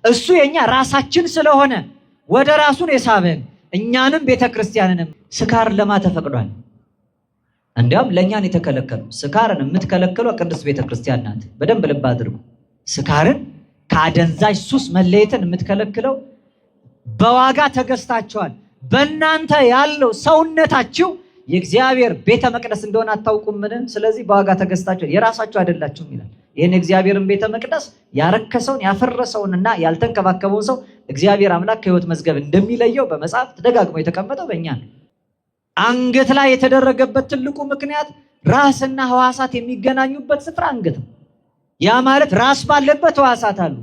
እሱ የኛ ራሳችን ስለሆነ ወደ ራሱን የሳበን እኛንም ቤተክርስቲያንንም። ስካር ለማ ተፈቅዷል? እንዲያውም ለእኛን የተከለከለው። ስካርን የምትከለክለው ቅድስት ቤተክርስቲያን ናት። በደንብ ልብ አድርጉ። ስካርን ከአደንዛዥ ሱስ መለየትን የምትከለክለው በዋጋ ተገዝታችኋል፣ በእናንተ ያለው ሰውነታችሁ የእግዚአብሔር ቤተ መቅደስ እንደሆነ አታውቁምን? ስለዚህ በዋጋ ተገዝታችኋል፣ የራሳችሁ አይደላችሁም ይላል። ይህን የእግዚአብሔርን ቤተ መቅደስ ያረከሰውን ያፈረሰውንና ያልተንከባከበውን ሰው እግዚአብሔር አምላክ ከሕይወት መዝገብ እንደሚለየው በመጽሐፍ ተደጋግሞ የተቀመጠው በእኛ ነው። አንገት ላይ የተደረገበት ትልቁ ምክንያት ራስና ሕዋሳት የሚገናኙበት ስፍራ አንገት ነው። ያ ማለት ራስ ባለበት ሕዋሳት አሉ።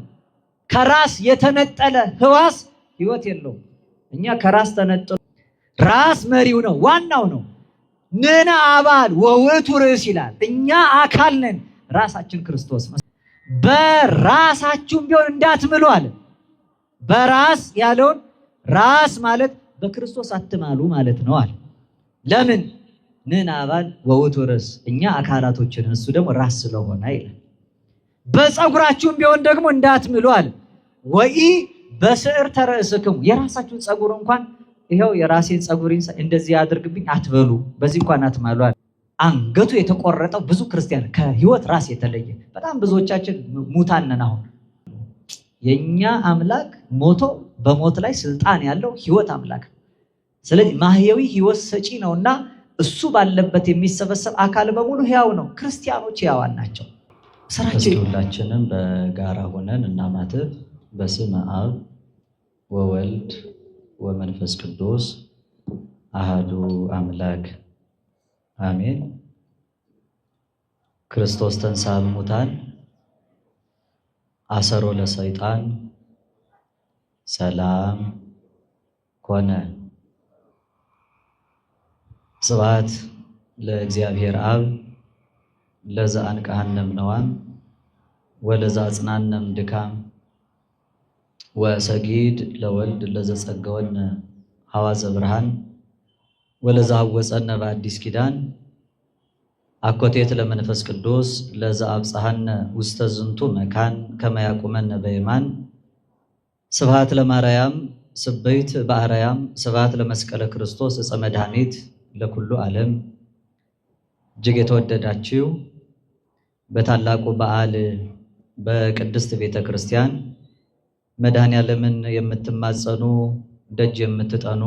ከራስ የተነጠለ ሕዋስ ሕይወት የለውም። እኛ ከራስ ተነጥሎ ራስ መሪው ነው፣ ዋናው ነው። ንሕነ አባል ወውእቱ ርእስ ይላል። እኛ አካል ነን፣ ራሳችን ክርስቶስ ነው። በራሳችሁም ቢሆን እንዳትምሉ አለ። በራስ ያለውን ራስ ማለት በክርስቶስ አትማሉ ማለት ነው አለ። ለምን? ንሕነ አባል ወውእቱ ርእስ፣ እኛ አካላቶችን እሱ ደግሞ ራስ ስለሆነ ይላል። በፀጉራችሁም ቢሆን ደግሞ እንዳትምሉ አለ። ወኢ በስዕርተ ርእስክሙ፣ የራሳችሁን ፀጉር እንኳን ይኸው የራሴን ፀጉር እንደዚህ አድርግብኝ አትበሉ፣ በዚህ እንኳን አትማሉ አለ። አንገቱ የተቆረጠው ብዙ ክርስቲያን ከሕይወት ራስ የተለየ በጣም ብዙዎቻችን ሙታን ነን። አሁን የኛ አምላክ ሞቶ በሞት ላይ ስልጣን ያለው ሕይወት አምላክ፣ ስለዚህ ማህያዊ ሕይወት ሰጪ ነውና እሱ ባለበት የሚሰበሰብ አካል በሙሉ ሕያው ነው። ክርስቲያኖች ሕያዋን ናቸው። ስራችን ሁላችንም በጋራ ሆነን እናማትብ። በስመ አብ ወወልድ ወመንፈስ ቅዱስ አሃዱ አምላክ አሜን። ክርስቶስ ተንሥአ እሙታን አሰሮ ለሰይጣን ሰላም ኮነ። ስብሐት ለእግዚአብሔር አብ ለዘአንቅሐነ እምነዋም ወለዘአጽናነ እምድካም ወሰጊድ ለወልድ ለዘጸገወነ ሐዋዘ ብርሃን ወለዘሐወፀነ በአዲስ ኪዳን አኮቴት ለመንፈስ ቅዱስ ለዘአብጽሐነ ውስተ ዝንቱ መካን ከመ ያቁመነ በየማን። ስብሐት ለማርያም ስበይት በአርያም ስብሐት ለመስቀለ ክርስቶስ ዕፀ መድኃኒት ለኩሉ ዓለም። እጅግ የተወደዳችሁ በታላቁ በዓል በቅድስት ቤተ ክርስቲያን መድኃኔዓለምን የምትማጸኑ ደጅ የምትጠኑ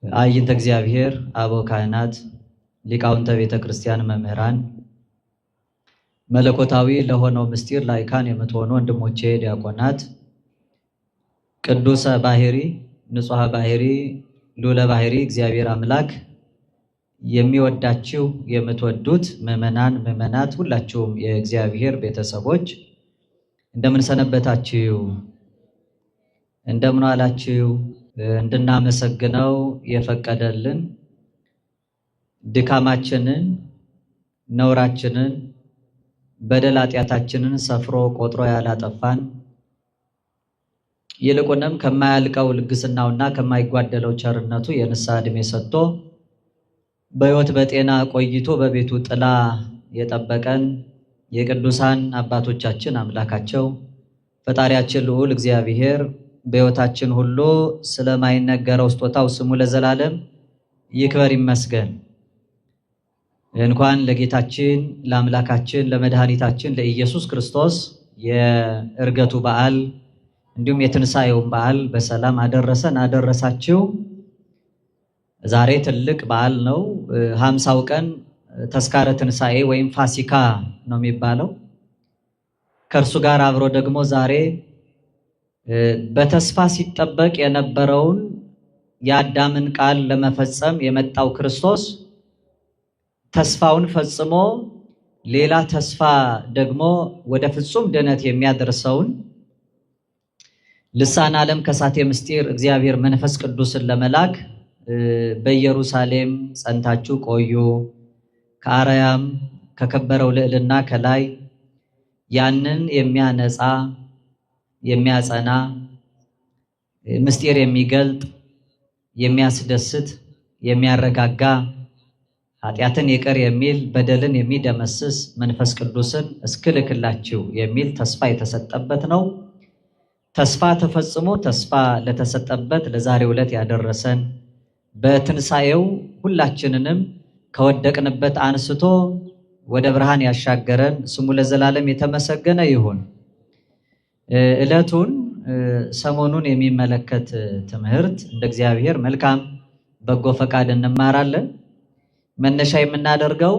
አይንተ እግዚአብሔር አበው ካህናት፣ ሊቃውንተ ቤተ ክርስቲያን፣ መምህራን፣ መለኮታዊ ለሆነው ምስጢር ላይካን የምትሆኑ ወንድሞቼ ዲያቆናት፣ ቅዱሰ ባህሪ ንጹሐ ባህሪ ሉለ ባህሪ እግዚአብሔር አምላክ የሚወዳችሁ የምትወዱት ምዕመናን ምዕመናት፣ ሁላችሁም የእግዚአብሔር ቤተሰቦች እንደምን ሰነበታችሁ? እንደምን ዋላችሁ? እንድናመሰግነው የፈቀደልን ድካማችንን፣ ነውራችንን፣ በደል ኃጢአታችንን ሰፍሮ ቆጥሮ ያላጠፋን ይልቁንም ከማያልቀው ልግስናውና ከማይጓደለው ቸርነቱ የንስሐ ዕድሜ ሰጥቶ በሕይወት በጤና ቆይቶ በቤቱ ጥላ የጠበቀን የቅዱሳን አባቶቻችን አምላካቸው ፈጣሪያችን ልዑል እግዚአብሔር በሕይወታችን ሁሉ ስለማይነገረው ስጦታው ስሙ ለዘላለም ይክበር ይመስገን። እንኳን ለጌታችን ለአምላካችን ለመድኃኒታችን ለኢየሱስ ክርስቶስ የዕርገቱ በዓል እንዲሁም የትንሣኤውን በዓል በሰላም አደረሰን አደረሳችሁ። ዛሬ ትልቅ በዓል ነው። 50ው ቀን ተስካረ ትንሣኤ ወይም ፋሲካ ነው የሚባለው። ከእርሱ ጋር አብሮ ደግሞ ዛሬ በተስፋ ሲጠበቅ የነበረውን የአዳምን ቃል ለመፈጸም የመጣው ክርስቶስ ተስፋውን ፈጽሞ ሌላ ተስፋ ደግሞ ወደ ፍጹም ድነት የሚያደርሰውን ልሳነ ዓለም ከሳቴ ምስጢር እግዚአብሔር መንፈስ ቅዱስን ለመላክ በኢየሩሳሌም ጸንታችሁ ቆዩ። ከአርያም ከከበረው ልዕልና ከላይ ያንን የሚያነጻ የሚያጸና ምስጢር የሚገልጥ የሚያስደስት የሚያረጋጋ ኃጢአትን ይቅር የሚል በደልን የሚደመስስ መንፈስ ቅዱስን እስክልክላችሁ የሚል ተስፋ የተሰጠበት ነው። ተስፋ ተፈጽሞ ተስፋ ለተሰጠበት ለዛሬው ዕለት ያደረሰን በትንሣኤው ሁላችንንም ከወደቅንበት አንስቶ ወደ ብርሃን ያሻገረን ስሙ ለዘላለም የተመሰገነ ይሁን። ዕለቱን ሰሞኑን የሚመለከት ትምህርት እንደ እግዚአብሔር መልካም በጎ ፈቃድ እንማራለን። መነሻ የምናደርገው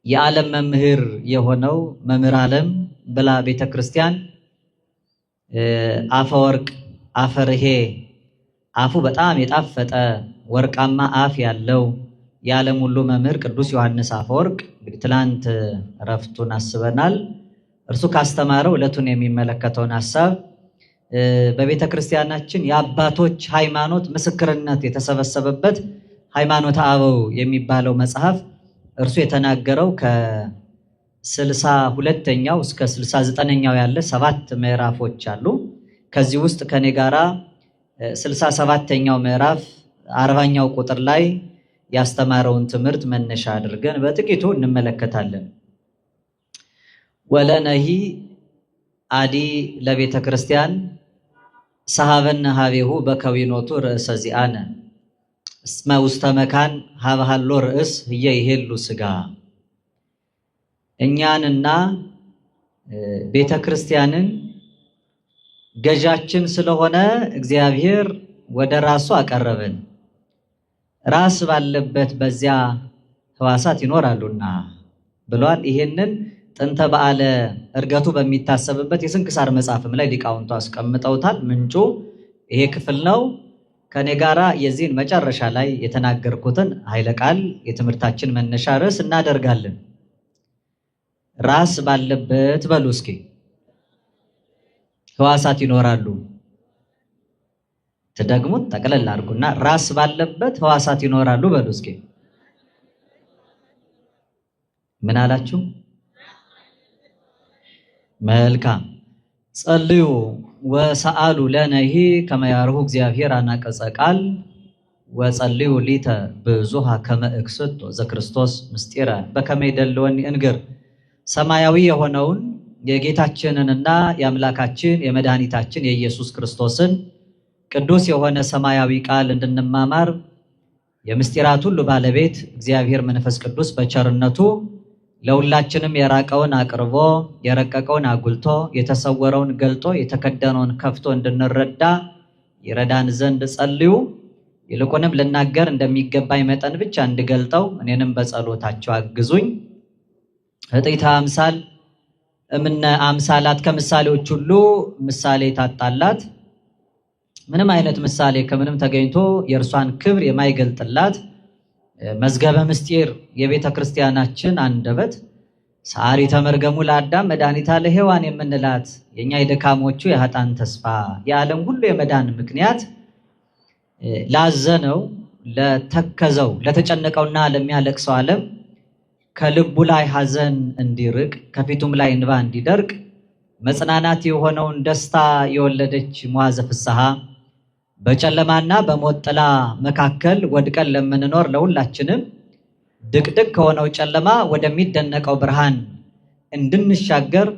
የዓለም መምህር የሆነው መምህር ዓለም ብላ ቤተክርስቲያን አፈወርቅ አፈርሄ አፉ በጣም የጣፈጠ ወርቃማ አፍ ያለው የዓለም ሁሉ መምህር ቅዱስ ዮሐንስ አፈወርቅ እንግዲህ ትላንት እረፍቱን አስበናል። እርሱ ካስተማረው ዕለቱን የሚመለከተውን ሐሳብ በቤተ ክርስቲያናችን የአባቶች ሃይማኖት ምስክርነት የተሰበሰበበት ሃይማኖተ አበው የሚባለው መጽሐፍ እርሱ የተናገረው ከ62ኛው እስከ 69ኛው ያለ 7 ምዕራፎች አሉ። ከዚህ ውስጥ ከኔ ጋራ 67ኛው ምዕራፍ 40ኛው ቁጥር ላይ ያስተማረውን ትምህርት መነሻ አድርገን በጥቂቱ እንመለከታለን። ወለነሂ አዲ ለቤተ ክርስቲያን ሰሃበነ ሀቤሁ በከዊኖቱ ርእሰ ዚአነ እስመ ውስተ መካን ሀበሃሎ ርእስ ህየ ይሄሉ ስጋ። እኛንና ቤተ ክርስቲያንን ገዣችን ስለሆነ እግዚአብሔር ወደ ራሱ አቀረበን። ራስ ባለበት በዚያ ሕዋሳት ይኖራሉና ብሏል። ይሄንን ጥንተ በዓለ ዕርገቱ በሚታሰብበት የስንክሳር መጽሐፍም ላይ ሊቃውንቱ አስቀምጠውታል። ምንጩ ይሄ ክፍል ነው። ከኔ ጋራ የዚህን መጨረሻ ላይ የተናገርኩትን ኃይለ ቃል የትምህርታችን መነሻ ርዕስ እናደርጋለን። ራስ ባለበት በሉ እስኪ ሕዋሳት ይኖራሉ። ተደግሙት ጠቅለል አድርጉና ራስ ባለበት ሕዋሳት ይኖራሉ በሉ እስኪ። ምን አላችሁ? መልካም። ጸልዩ ወሰአሉ ለነሂ ከመ ያርሁ እግዚአብሔር አናቀጸ ቃል ወጸልዩ ሊተ ብዙሃ ከመ እክስቶ ዘክርስቶስ ምስጢረ በከመ ይደልወኒ እንግር። ሰማያዊ የሆነውን የጌታችንንና የአምላካችን የመድኃኒታችን የኢየሱስ ክርስቶስን ቅዱስ የሆነ ሰማያዊ ቃል እንድንማማር የምስጢራት ሁሉ ባለቤት እግዚአብሔር መንፈስ ቅዱስ በቸርነቱ ለሁላችንም የራቀውን አቅርቦ የረቀቀውን አጉልቶ የተሰወረውን ገልጦ የተከደነውን ከፍቶ እንድንረዳ ይረዳን ዘንድ ጸልዩ። ይልቁንም ልናገር እንደሚገባኝ መጠን ብቻ እንድገልጠው እኔንም በጸሎታቸው አግዙኝ። እጢታ አምሳል እምነ አምሳላት ከምሳሌዎች ሁሉ ምሳሌ ታጣላት። ምንም አይነት ምሳሌ ከምንም ተገኝቶ የእርሷን ክብር የማይገልጥላት መዝገበ ምስጢር የቤተ ክርስቲያናችን አንደበት ሰዓሪተ መርገሙ ለአዳም መድኃኒታ ለሔዋን የምንላት የኛ የደካሞቹ የኃጥአን ተስፋ የዓለም ሁሉ የመዳን ምክንያት ላዘነው ለተከዘው ለተጨነቀውና ለሚያለቅሰው ዓለም ከልቡ ላይ ሐዘን እንዲርቅ ከፊቱም ላይ እንባ እንዲደርቅ መጽናናት የሆነውን ደስታ የወለደች መዋዘ ፍስሐ በጨለማና በሞት ጥላ መካከል ወድቀን ለምንኖር ለሁላችንም ድቅድቅ ከሆነው ጨለማ ወደሚደነቀው ብርሃን እንድንሻገር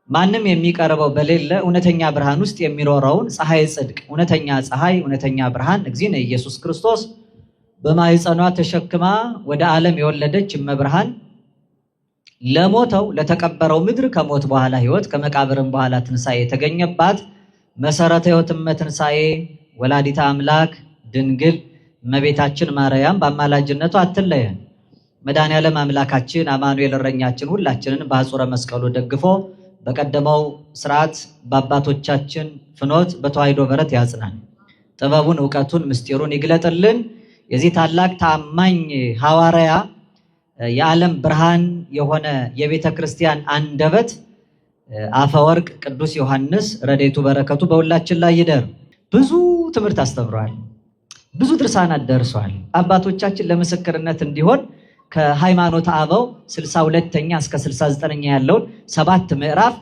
ማንም የሚቀርበው በሌለ እውነተኛ ብርሃን ውስጥ የሚኖረውን ፀሐይ ጽድቅ እውነተኛ ፀሐይ እውነተኛ ብርሃን እግዚእነ ኢየሱስ ክርስቶስ በማኅፀኗ ተሸክማ ወደ ዓለም የወለደች እመብርሃን ለሞተው ለተቀበረው ምድር ከሞት በኋላ ሕይወት ከመቃብርም በኋላ ትንሣኤ የተገኘባት መሰረተ ሕይወት ትንሣኤ ወላዲተ አምላክ ድንግል እመቤታችን ማርያም በአማላጅነቱ አትለየን። መድኃኔዓለም አምላካችን አማኑኤል እረኛችን ሁላችንን በአጹረ መስቀሉ ደግፎ በቀደመው ስርዓት በአባቶቻችን ፍኖት በተዋሕዶ በረት ያጽናን። ጥበቡን ዕውቀቱን ምስጢሩን ይግለጥልን። የዚህ ታላቅ ታማኝ ሐዋርያ የዓለም ብርሃን የሆነ የቤተ ክርስቲያን አንደበት አፈወርቅ ቅዱስ ዮሐንስ ረድኤቱ በረከቱ በሁላችን ላይ ይደር። ብዙ ትምህርት አስተምሯል። ብዙ ድርሳናት ደርሷል። አባቶቻችን ለምስክርነት እንዲሆን ከሃይማኖተ አበው 62ኛ እስከ 69ኛ ያለውን 7 ምዕራፍ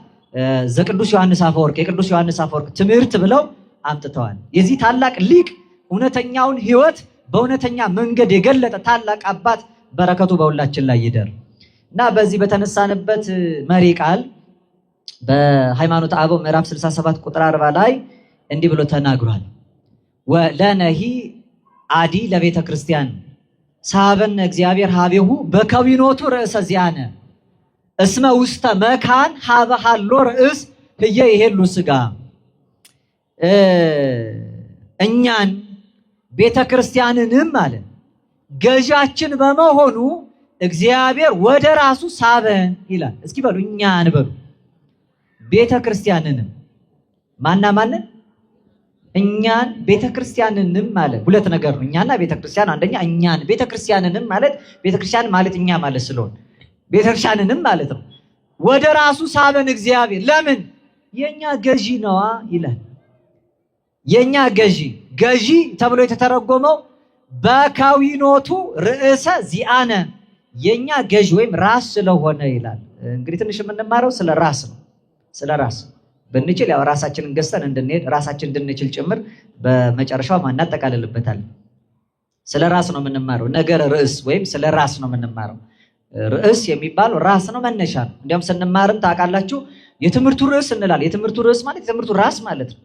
ዘቅዱስ ዮሐንስ አፈወርቅ የቅዱስ ዮሐንስ አፈወርቅ ትምህርት ብለው አምጥተዋል። የዚህ ታላቅ ሊቅ እውነተኛውን ሕይወት በእውነተኛ መንገድ የገለጠ ታላቅ አባት በረከቱ በሁላችን ላይ ይደር እና በዚህ በተነሳንበት መሪ ቃል በሃይማኖተ አበው ምዕራፍ 67 ቁጥር 40 ላይ እንዲህ ብሎ ተናግሯል። ወለነሂ አዲ ለቤተ ክርስቲያን ሳበነ እግዚአብሔር ሀቤሁ በከዊኖቱ ርእሰ ዚአነ እስመ ውስተ መካን ሀበ ሀሎ ርእስ ህየ ይሄሉ ስጋ። እኛን ቤተ ክርስቲያንንም አለ ገዣችን በመሆኑ እግዚአብሔር ወደ ራሱ ሳበን ይላል። እስኪ በሉ እኛን በሉ። ቤተ ክርስቲያንንም ማና ማንን? እኛን ቤተ ክርስቲያንንም ማለት ሁለት ነገር ነው። እኛና ቤተ ክርስቲያን። አንደኛ እኛን ቤተ ክርስቲያንንም ማለት ቤተ ክርስቲያን ማለት እኛ ማለት ስለሆነ ቤተ ክርስቲያንንም ማለት ነው። ወደ ራሱ ሳበን እግዚአብሔር። ለምን? የኛ ገዢ ነዋ ይላል። የኛ ገዢ ተብሎ የተተረጎመው በካዊኖቱ ርእሰ ዚአነ የኛ ገዢ ወይም ራስ ስለሆነ ይላል። እንግዲህ ትንሽ የምንማረው ስለ ራስ ነው። ስለ ራስ ብንችል ያው ራሳችንን ገዝተን እንድንሄድ ራሳችን እንድንችል ጭምር በመጨረሻው እናጠቃልልበታለን። ስለ ራስ ነው የምንማረው። ነገር ርዕስ ወይም ስለ ራስ ነው የምንማረው። ርዕስ የሚባለው ራስ ነው፣ መነሻ ነው። እንዲያውም ስንማርም ታውቃላችሁ የትምህርቱ ርዕስ እንላለን። የትምህርቱ ርዕስ ማለት የትምህርቱ ራስ ማለት ነው።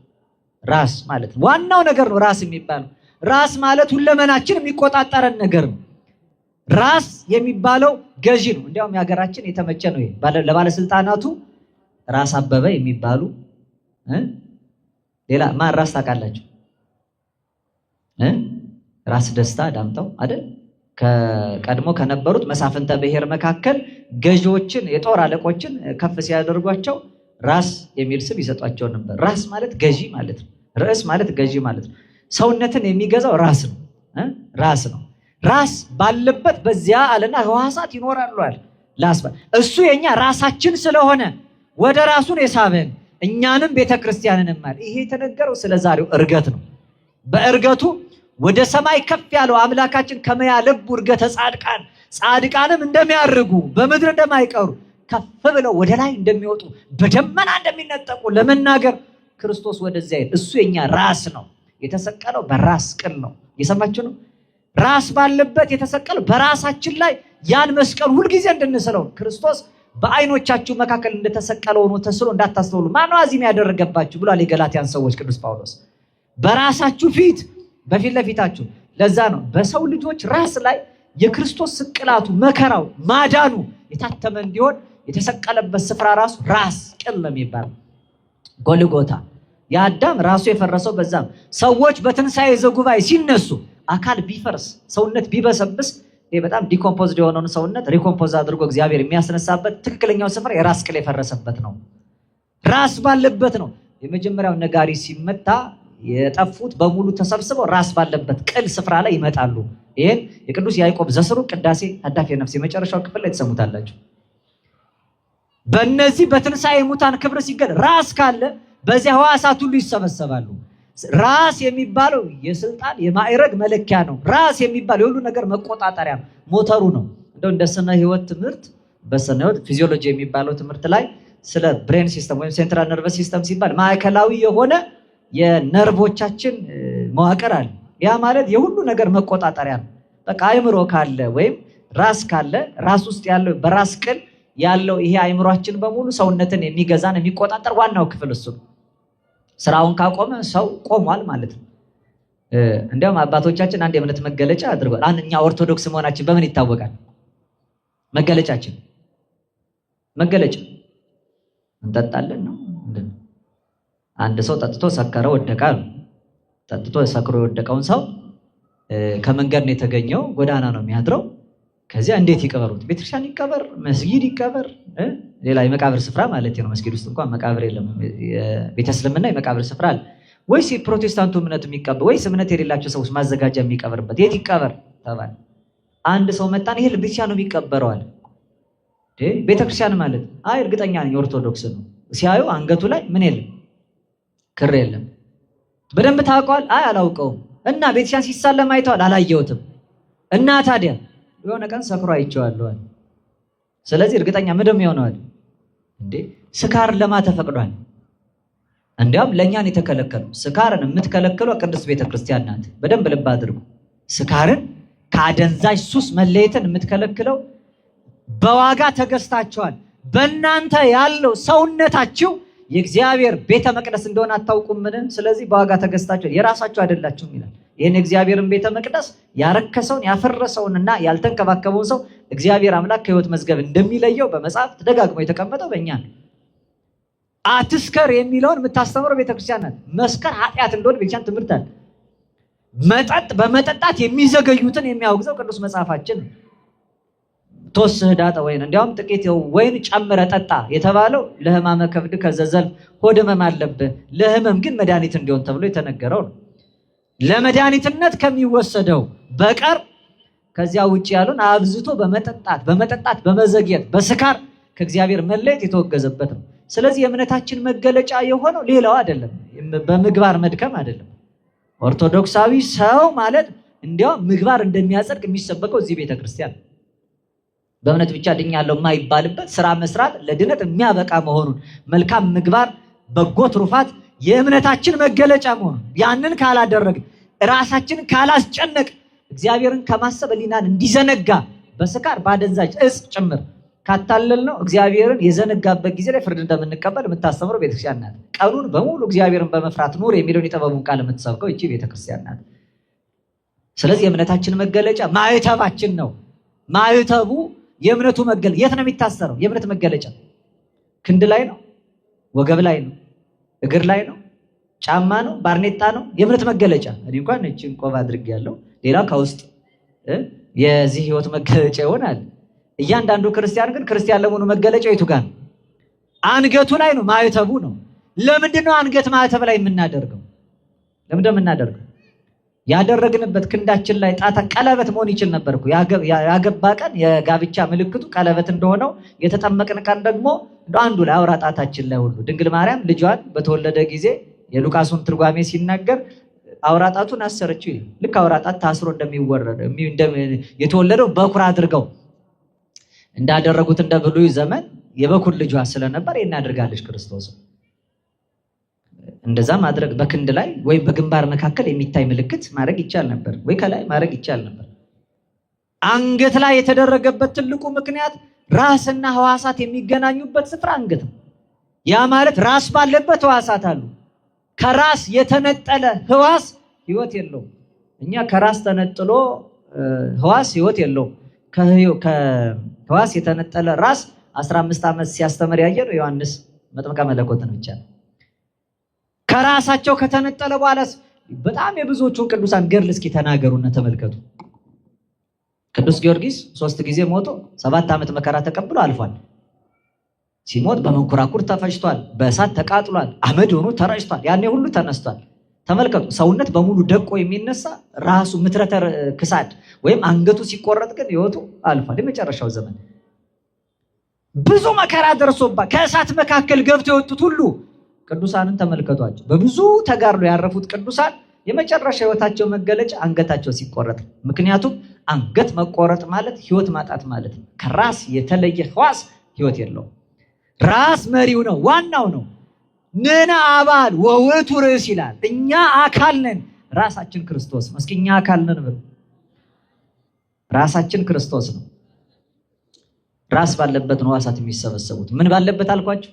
ራስ ማለት ነው ዋናው ነገር ነው ራስ የሚባለው። ራስ ማለት ሁለመናችን የሚቆጣጠረን ነገር ነው። ራስ የሚባለው ገዢ ነው። እንዲያውም የሀገራችን የተመቸ ነው ለባለስልጣናቱ ራስ አበበ የሚባሉ ሌላ ማን ራስ ታውቃላችሁ? ራስ ደስታ ዳምጠው አይደል? ከቀድሞ ከነበሩት መሳፍንተ ብሔር መካከል ገዢዎችን የጦር አለቆችን ከፍ ሲያደርጓቸው ራስ የሚል ስም ይሰጧቸው ነበር። ራስ ማለት ገዢ ማለት ነው። ርዕስ ማለት ገዢ ማለት ነው። ሰውነትን የሚገዛው ራስ ነው። ራስ ነው። ራስ ባለበት በዚያ አለና ህዋሳት ይኖራሉ አለ። እሱ የኛ ራሳችን ስለሆነ ወደ ራሱን የሳበን እኛንም ቤተክርስቲያንንም ማለት። ይሄ የተነገረው ስለ ዛሬው እርገት ነው። በእርገቱ ወደ ሰማይ ከፍ ያለው አምላካችን ከመያለብ እርገተ ጻድቃንም እንደሚያርጉ በምድር እንደማይቀሩ ከፍ ብለው ወደ ላይ እንደሚወጡ በደመና እንደሚነጠቁ ለመናገር ክርስቶስ ወደዚያ ይል። እሱ የኛ ራስ ነው። የተሰቀለው በራስ ቅል ነው። እየሰማችሁ ነው? ራስ ባለበት የተሰቀለው በራሳችን ላይ ያን መስቀል ሁልጊዜ እንድንስለው ክርስቶስ በዓይኖቻችሁ መካከል እንደተሰቀለው ሆኖ ተስሎ እንዳታስተውሉ ማነው አዚም ያደረገባችሁ ብሏል የገላትያን ሰዎች ቅዱስ ጳውሎስ። በራሳችሁ ፊት በፊት ለፊታችሁ። ለዛ ነው በሰው ልጆች ራስ ላይ የክርስቶስ ስቅላቱ መከራው ማዳኑ የታተመ እንዲሆን የተሰቀለበት ስፍራ ራሱ ራስ ቅል ነው የሚባለው ጎልጎታ። የአዳም ራሱ የፈረሰው በዛም ሰዎች በትንሣኤ ዘጉባኤ ሲነሱ አካል ቢፈርስ ሰውነት ቢበሰብስ በጣም ዲኮምፖዝድ የሆነውን ሰውነት ሪኮምፖዝ አድርጎ እግዚአብሔር የሚያስነሳበት ትክክለኛው ስፍራ የራስ ቅል የፈረሰበት ነው። ራስ ባለበት ነው። የመጀመሪያው ነጋሪ ሲመታ የጠፉት በሙሉ ተሰብስበው ራስ ባለበት ቅል ስፍራ ላይ ይመጣሉ። ይሄን የቅዱስ ያዕቆብ ዘስሩግ ቅዳሴ አዳፌ ነፍስ የመጨረሻው ክፍል ላይ ተሰሙታላችሁ። በእነዚህ በትንሣኤ ሙታን ክብር ሲገል ራስ ካለ በዚያ ህዋሳት ሁሉ ይሰበሰባሉ። ራስ የሚባለው የስልጣን የማዕረግ መለኪያ ነው። ራስ የሚባለው የሁሉ ነገር መቆጣጠሪያ ሞተሩ ነው። እንደው እንደ ስነ ህይወት ትምህርት በስነ ህይወት ፊዚዮሎጂ የሚባለው ትምህርት ላይ ስለ ብሬን ሲስተም ወይም ሴንትራል ነርቨስ ሲስተም ሲባል ማዕከላዊ የሆነ የነርቮቻችን መዋቅር አለ። ያ ማለት የሁሉ ነገር መቆጣጠሪያ ነው። በቃ አእምሮ ካለ ወይም ራስ ካለ ራስ ውስጥ ያለው በራስ ቅል ያለው ይሄ አእምሯችን በሙሉ ሰውነትን የሚገዛን የሚቆጣጠር ዋናው ክፍል እሱ ነው። ስራውን ካቆመ ሰው ቆሟል ማለት ነው። እንዲያውም አባቶቻችን አንድ የእምነት መገለጫ አድርጓል። እኛ ኦርቶዶክስ መሆናችን በምን ይታወቃል? መገለጫችን መገለጫ እንጠጣለን ነው። አንድ ሰው ጠጥቶ ሰከረ ወደቀ። ጠጥቶ ሰክሮ የወደቀውን ሰው ከመንገድ ነው የተገኘው፣ ጎዳና ነው የሚያድረው። ከዚያ እንዴት ይቀበሩት? ቤተክርስቲያን ይቀበር፣ መስጊድ ይቀበር፣ ሌላ የመቃብር ስፍራ ማለት ነው። መስጊድ ውስጥ እንኳን መቃብር የለም። ቤተ እስልምና የመቃብር ስፍራ አለ ወይስ የፕሮቴስታንቱ እምነት የሚቀበር ወይስ እምነት የሌላቸው ሰዎች ማዘጋጃ የሚቀበርበት? የት ይቀበር ተባለ። አንድ ሰው መጣን፣ ይሄ ቤተክርስቲያን ነው የሚቀበረው አለ። ቤተክርስቲያን ማለት አይ እርግጠኛ ነኝ ኦርቶዶክስ ነው። ሲያዩ አንገቱ ላይ ምን የለም? ክር የለም። በደንብ ታውቀዋል? አይ አላውቀውም። እና ቤተክርስቲያን ሲሳለም አይተዋል? አላየሁትም። እና ታዲያ የሆነ ቀን ሰክሮ አይቼዋለሁ። ስለዚህ እርግጠኛ ምንም ይሆነዋል እንዴ? ስካር ለማ ተፈቅዷል? እንዲያውም ለእኛን የተከለከለው ስካርን የምትከለክለው ቅድስት ቤተክርስቲያን ናት። በደንብ ልብ አድርጉ። ስካርን ከአደንዛዥ ሱስ መለየትን የምትከለክለው በዋጋ ተገዝታችኋል፣ በእናንተ ያለው ሰውነታችሁ የእግዚአብሔር ቤተ መቅደስ እንደሆነ አታውቁምን? ስለዚህ በዋጋ ተገዝታችሁ የራሳችሁ አይደላችሁም ይላል። ይህን የእግዚአብሔርን ቤተ መቅደስ ያረከሰውን ያፈረሰውንና ያልተንከባከበውን ሰው እግዚአብሔር አምላክ ከሕይወት መዝገብ እንደሚለየው በመጽሐፍ ተደጋግሞ የተቀመጠው በእኛ ነው። አትስከር የሚለውን የምታስተምረው ቤተክርስቲያን ናት። መስከር ኃጢአት እንደሆነ ቤተክርስቲያን ትምህርት አለ። በመጠጣት የሚዘገዩትን የሚያወግዘው ቅዱስ መጽሐፋችን ነው። ተወስህ ዳጠ ወይን እንዲያውም ጥቂት ወይን ጨምረ ጠጣ የተባለው ለሕማመ ከብድ ከዘዘልፍ ሆድ ሕመም አለብህ ለሕመም ግን መድኃኒት እንዲሆን ተብሎ የተነገረው ነው። ለመድኃኒትነት ከሚወሰደው በቀር ከዚያ ውጭ ያሉን አብዝቶ በመጠጣት በመዘግየት በስካር ከእግዚአብሔር መለየት የተወገዘበት ነው። ስለዚህ የእምነታችን መገለጫ የሆነው ሌላው አይደለም፣ በምግባር መድከም አይደለም። ኦርቶዶክሳዊ ሰው ማለት እንዲያውም ምግባር እንደሚያጸድቅ የሚሰበከው እዚህ ቤተክርስቲያን በእምነት ብቻ ድኛለሁ የማይባልበት ስራ መስራት ለድነት የሚያበቃ መሆኑን መልካም ምግባር በጎ ትሩፋት የእምነታችን መገለጫ መሆኑን ያንን ካላደረግን ራሳችንን ካላስጨነቅ እግዚአብሔርን ከማሰብ ሕሊናን እንዲዘነጋ በስካር ባደንዛዥ እጽ ጭምር ካታለል ነው እግዚአብሔርን የዘነጋበት ጊዜ ላይ ፍርድ እንደምንቀበል የምታስተምረው ቤተክርስቲያን ናት። ቀኑን በሙሉ እግዚአብሔርን በመፍራት ኑር የሚለውን የጥበቡን ቃል የምትሰብከው እቺ ቤተክርስቲያን ናት። ስለዚህ የእምነታችን መገለጫ ማዕተባችን ነው። ማዕተቡ የእምነቱ መገለጫ የት ነው የሚታሰረው? የእምነት መገለጫ ክንድ ላይ ነው፣ ወገብ ላይ ነው፣ እግር ላይ ነው፣ ጫማ ነው፣ ባርኔጣ ነው። የእምነት መገለጫ እኔ እንኳን እቺን ቆብ አድርጌያለሁ። ሌላ ከውስጥ የዚህ ህይወት መገለጫ ይሆናል። እያንዳንዱ ክርስቲያን ግን ክርስቲያን ለመሆኑ መገለጫ የቱ ጋር ነው? አንገቱ ላይ ነው፣ ማዕተቡ ነው። ለምንድን ነው አንገት ማዕተብ ላይ የምናደርገው? ለምንድን ነው የምናደርገው? ያደረግንበት ክንዳችን ላይ ጣታ ቀለበት መሆን ይችል ነበር እኮ። ያገባ ቀን የጋብቻ ምልክቱ ቀለበት እንደሆነው የተጠመቅን ቀን ደግሞ አንዱ ላይ አውራ ጣታችን ላይ ሁሉ ድንግል ማርያም ልጇን በተወለደ ጊዜ የሉቃሱን ትርጓሜ ሲናገር አውራ ጣቱን አሰረችው ይላል። ልክ አውራ ጣት ታስሮ እንደሚወረድ የተወለደው በኩር አድርገው እንዳደረጉት እንደ ብሉይ ዘመን የበኩር ልጇ ስለነበር እናደርጋለች ክርስቶስ። እንደዛ ማድረግ በክንድ ላይ ወይ በግንባር መካከል የሚታይ ምልክት ማድረግ ይቻል ነበር፣ ወይ ከላይ ማድረግ ይቻል ነበር። አንገት ላይ የተደረገበት ትልቁ ምክንያት ራስና ሕዋሳት የሚገናኙበት ስፍራ አንገት ነው። ያ ማለት ራስ ባለበት ሕዋሳት አሉ። ከራስ የተነጠለ ሕዋስ ሕይወት የለውም። እኛ ከራስ ተነጥሎ ሕዋስ ሕይወት የለውም። ከሕዋስ የተነጠለ ራስ 15 ዓመት ሲያስተምር ያየነው ዮሐንስ መጥምቀ መለኮትን ብቻ ነው። ከራሳቸው ከተነጠለ በኋላ በጣም የብዙዎቹን ቅዱሳን ገድል እስኪ ተናገሩና ተመልከቱ። ቅዱስ ጊዮርጊስ 3 ጊዜ ሞቶ 7 ዓመት መከራ ተቀብሎ አልፏል። ሲሞት በመንኮራኩር ተፈጭቷል፣ በእሳት ተቃጥሏል፣ አመድ ሆኖ ተረጭቷል። ያኔ ሁሉ ተነስቷል። ተመልከቱ። ሰውነት በሙሉ ደቆ የሚነሳ ራሱ ምትረተ ክሳድ ወይም አንገቱ ሲቆረጥ ግን ሕይወቱ አልፏል። የመጨረሻው ዘመን ብዙ መከራ ደርሶባት ከእሳት መካከል ገብተው የወጡት ሁሉ ቅዱሳንን ተመልከቷቸው። በብዙ ተጋድሎ ያረፉት ቅዱሳን የመጨረሻ ሕይወታቸው መገለጫ አንገታቸው ሲቆረጥ። ምክንያቱም አንገት መቆረጥ ማለት ሕይወት ማጣት ማለት ነው። ከራስ የተለየ ሕዋስ ሕይወት የለውም። ራስ መሪው ነው፣ ዋናው ነው። ንሕነ አባል ወውእቱ ርእስ ይላል። እኛ አካል ነን፣ ራሳችን ክርስቶስ ነው። እስኪ እኛ አካል ነን ብሎ ራሳችን ክርስቶስ ነው። ራስ ባለበት ነው ሕዋሳት የሚሰበሰቡት። ምን ባለበት አልኳቸው?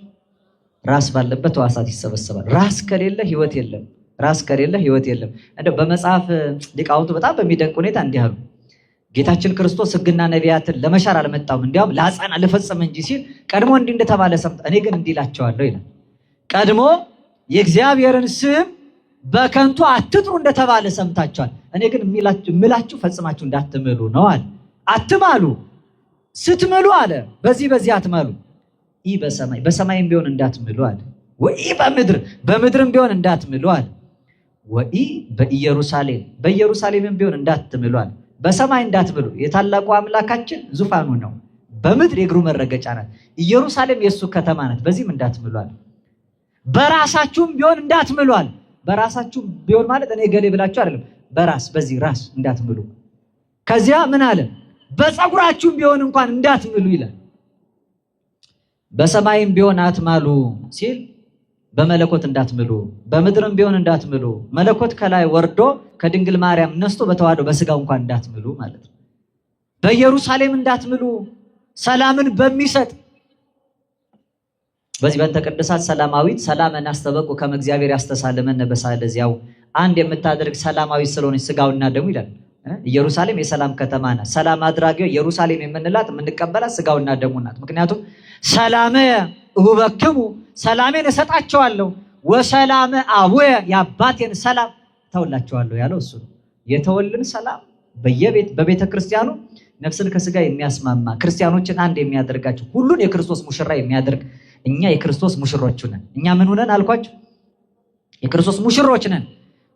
ራስ ባለበት ሕዋሳት ይሰበሰባል። ራስ ከሌለ ሕይወት የለም። ራስ ከሌለ ሕይወት የለም። እንደው በመጽሐፍ ሊቃውንቱ በጣም በሚደንቅ ሁኔታ እንዲህ አሉ። ጌታችን ክርስቶስ ሕግና ነቢያትን ለመሻር አልመጣም፣ እንዲያውም ላጸና ልፈጽም እንጂ ሲል ቀድሞ እንዲህ እንደተባለ ሰምተ እኔ ግን እንዲህ እላቸዋለሁ ይላል። ቀድሞ የእግዚአብሔርን ስም በከንቱ አትጥሩ እንደተባለ ሰምታችኋል። እኔ ግን የምላችሁ ፈጽማችሁ እንዳትምሉ ነው አለ። አትማሉ፣ ስትምሉ አለ በዚህ አትማሉ። ኢ በሰማይ በሰማይም ቢሆን እንዳትምሉ አለ። ወኢ በምድርም ቢሆን እንዳትምሉ አለ። ወኢ በኢየሩሳሌም በኢየሩሳሌምም ቢሆን እንዳትምሉ አለ። በሰማይ እንዳትምሉ፣ የታላቁ አምላካችን ዙፋኑ ነው፣ በምድር የእግሩ መረገጫ ናት። ኢየሩሳሌም የእሱ ከተማ ናት፣ በዚህም እንዳትምሉ አለ። በራሳችሁም ቢሆን እንዳትምሉ አለ። በራሳችሁም ቢሆን ማለት እኔ ገሌ ብላችሁ አይደለም፣ በራስ በዚህ ራስ እንዳትምሉ። ከዚያ ምን አለ? በፀጉራችሁም ቢሆን እንኳን እንዳትምሉ ይላል። በሰማይም ቢሆን አትማሉ ሲል በመለኮት እንዳትምሉ፣ በምድርም ቢሆን እንዳትምሉ። መለኮት ከላይ ወርዶ ከድንግል ማርያም ነስቶ በተዋህዶ በስጋው እንኳን እንዳትምሉ ማለት ነው። በኢየሩሳሌም እንዳትምሉ፣ ሰላምን በሚሰጥ በዚህ በእንተ ቅድሳት ሰላማዊት ሰላምን አስተበቁ ከመ እግዚአብሔር ያስተሳልመን በሳለ ዚያው አንድ የምታደርግ ሰላማዊት ስለሆነች ስጋውና ደሙ ይላል። ኢየሩሳሌም የሰላም ከተማ ናት። ሰላም አድራጊው ኢየሩሳሌም የምንላት የምንቀበላት ስጋውና ደሙ ናት። ምክንያቱም ሰላም እሁበክሙ ሰላሜን እሰጣቸዋለሁ ወሰላም አቡየ የአባቴን ሰላም ተውላቸዋለሁ ያለው እሱ ነው። የተወልን ሰላም በቤተ ክርስቲያኑ ነፍስን ከስጋ የሚያስማማ ክርስቲያኖችን አንድ የሚያደርጋቸው ሁሉን የክርስቶስ ሙሽራ የሚያደርግ እኛ የክርስቶስ ሙሽሮች ነን። እኛ ምን ሆነን አልኳችሁ? የክርስቶስ ሙሽሮች ነን።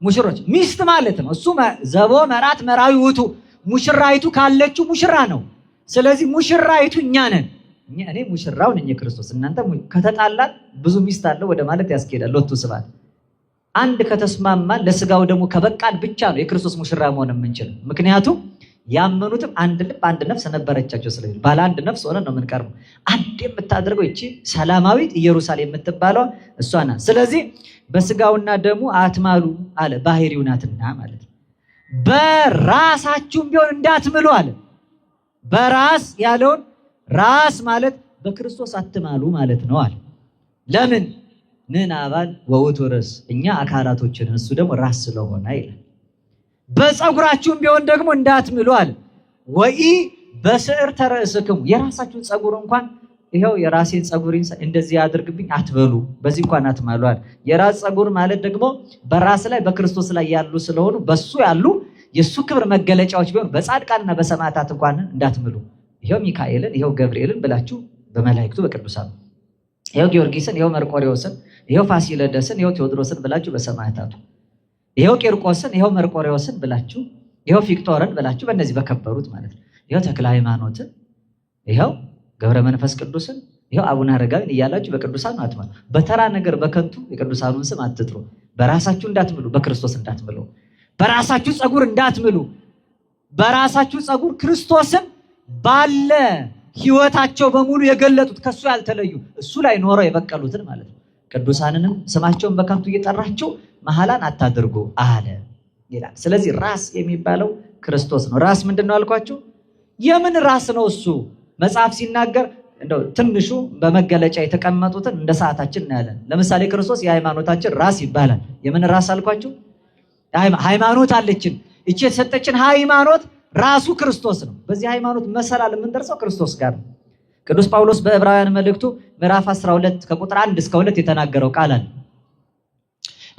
ሙሽሮች ሚስት ማለት ነው። እሱ ዘቦ መራት መራዊ ውቱ ሙሽራይቱ ካለችው ሙሽራ ነው። ስለዚህ ሙሽራይቱ እኛ ነን። እኔ ሙሽራው ነኝ የክርስቶስ። እናንተ ከተጣላን ብዙ ሚስት አለው ወደ ማለት ያስኬዳል። ሎቱ ስብሐት። አንድ ከተስማማን ለስጋው ደግሞ ከበቃን ብቻ ነው የክርስቶስ ሙሽራ መሆን የምንችለው። ምክንያቱም ያመኑትም አንድ ልብ አንድ ነፍስ ነበረቻቸው። ስለዚህ ባለ አንድ ነፍስ ሆነን ነው የምንቀርበው። አንድ የምታደርገው እቺ ሰላማዊት ኢየሩሳሌም የምትባለው እሷ ናት። ስለዚህ በስጋውና ደሙ አትማሉ አለ፣ ባህሪው ናትና ማለት ነው። በራሳችሁም ቢሆን እንዳትምሉ አለ። በራስ ያለውን ራስ ማለት በክርስቶስ አትማሉ ማለት ነው አለ። ለምን ንን አባል ወውቱ ርዕስ፣ እኛ አካላቶችን እሱ ደግሞ ራስ ስለሆነ ይላል። በፀጉራችሁም ቢሆን ደግሞ እንዳትምሉ አለ። ወኢ በስዕርተ ርእስክሙ፣ የራሳችሁን ፀጉር እንኳን ይኸው የራሴን ፀጉር እንደዚህ ያድርግብኝ አትበሉ፣ በዚህ እንኳን አትማሉ አለ። የራስ ፀጉር ማለት ደግሞ በራስ ላይ በክርስቶስ ላይ ያሉ ስለሆኑ በሱ ያሉ የሱ ክብር መገለጫዎች ቢሆን በጻድቃንና በሰማዕታት እንኳን እንዳትምሉ፣ ይኸው ሚካኤልን ይኸው ገብርኤልን ብላችሁ በመላእክቱ በቅዱሳን ይኸው ጊዮርጊስን ይኸው መርቆሬዎስን ይኸው ፋሲለደስን ይኸው ቴዎድሮስን ብላችሁ በሰማዕታቱ ይኸው ቂርቆስን ይኸው መርቆሬዎስን ብላችሁ ይኸው ፊክቶርን ብላችሁ በእነዚህ በከበሩት ማለት ነው። ይኸው ተክለ ሃይማኖትን ይኸው ገብረ መንፈስ ቅዱስን ይኸው አቡነ አረጋዊን እያላችሁ በቅዱሳን አትማሉ። በተራ ነገር በከንቱ የቅዱሳኑን ስም አትጥሩ። በራሳችሁ እንዳትምሉ፣ በክርስቶስ እንዳትምሉ። በራሳችሁ ፀጉር እንዳትምሉ። በራሳችሁ ፀጉር ክርስቶስን ባለ ህይወታቸው በሙሉ የገለጡት ከሱ ያልተለዩ እሱ ላይ ኖረው የበቀሉትን ማለት ነው። ቅዱሳንንም ስማቸውን በከንቱ እየጠራችሁ መሐላን አታድርጉ አለ ይላል። ስለዚህ ራስ የሚባለው ክርስቶስ ነው። ራስ ምንድን ነው አልኳችሁ? የምን ራስ ነው እሱ? መጽሐፍ ሲናገር እንደው ትንሹ በመገለጫ የተቀመጡትን እንደ ሰዓታችን እናያለን። ለምሳሌ ክርስቶስ የሃይማኖታችን ራስ ይባላል። የምን ራስ አልኳችሁ? ሃይማኖት አለችን። እቺ የተሰጠችን ሃይማኖት ራሱ ክርስቶስ ነው። በዚህ ሃይማኖት መሰላል የምንደርሰው ክርስቶስ ጋር ነው። ቅዱስ ጳውሎስ በዕብራውያን መልእክቱ ምዕራፍ 12 ከቁጥር 1 እስከ 2 የተናገረው ቃል አለ።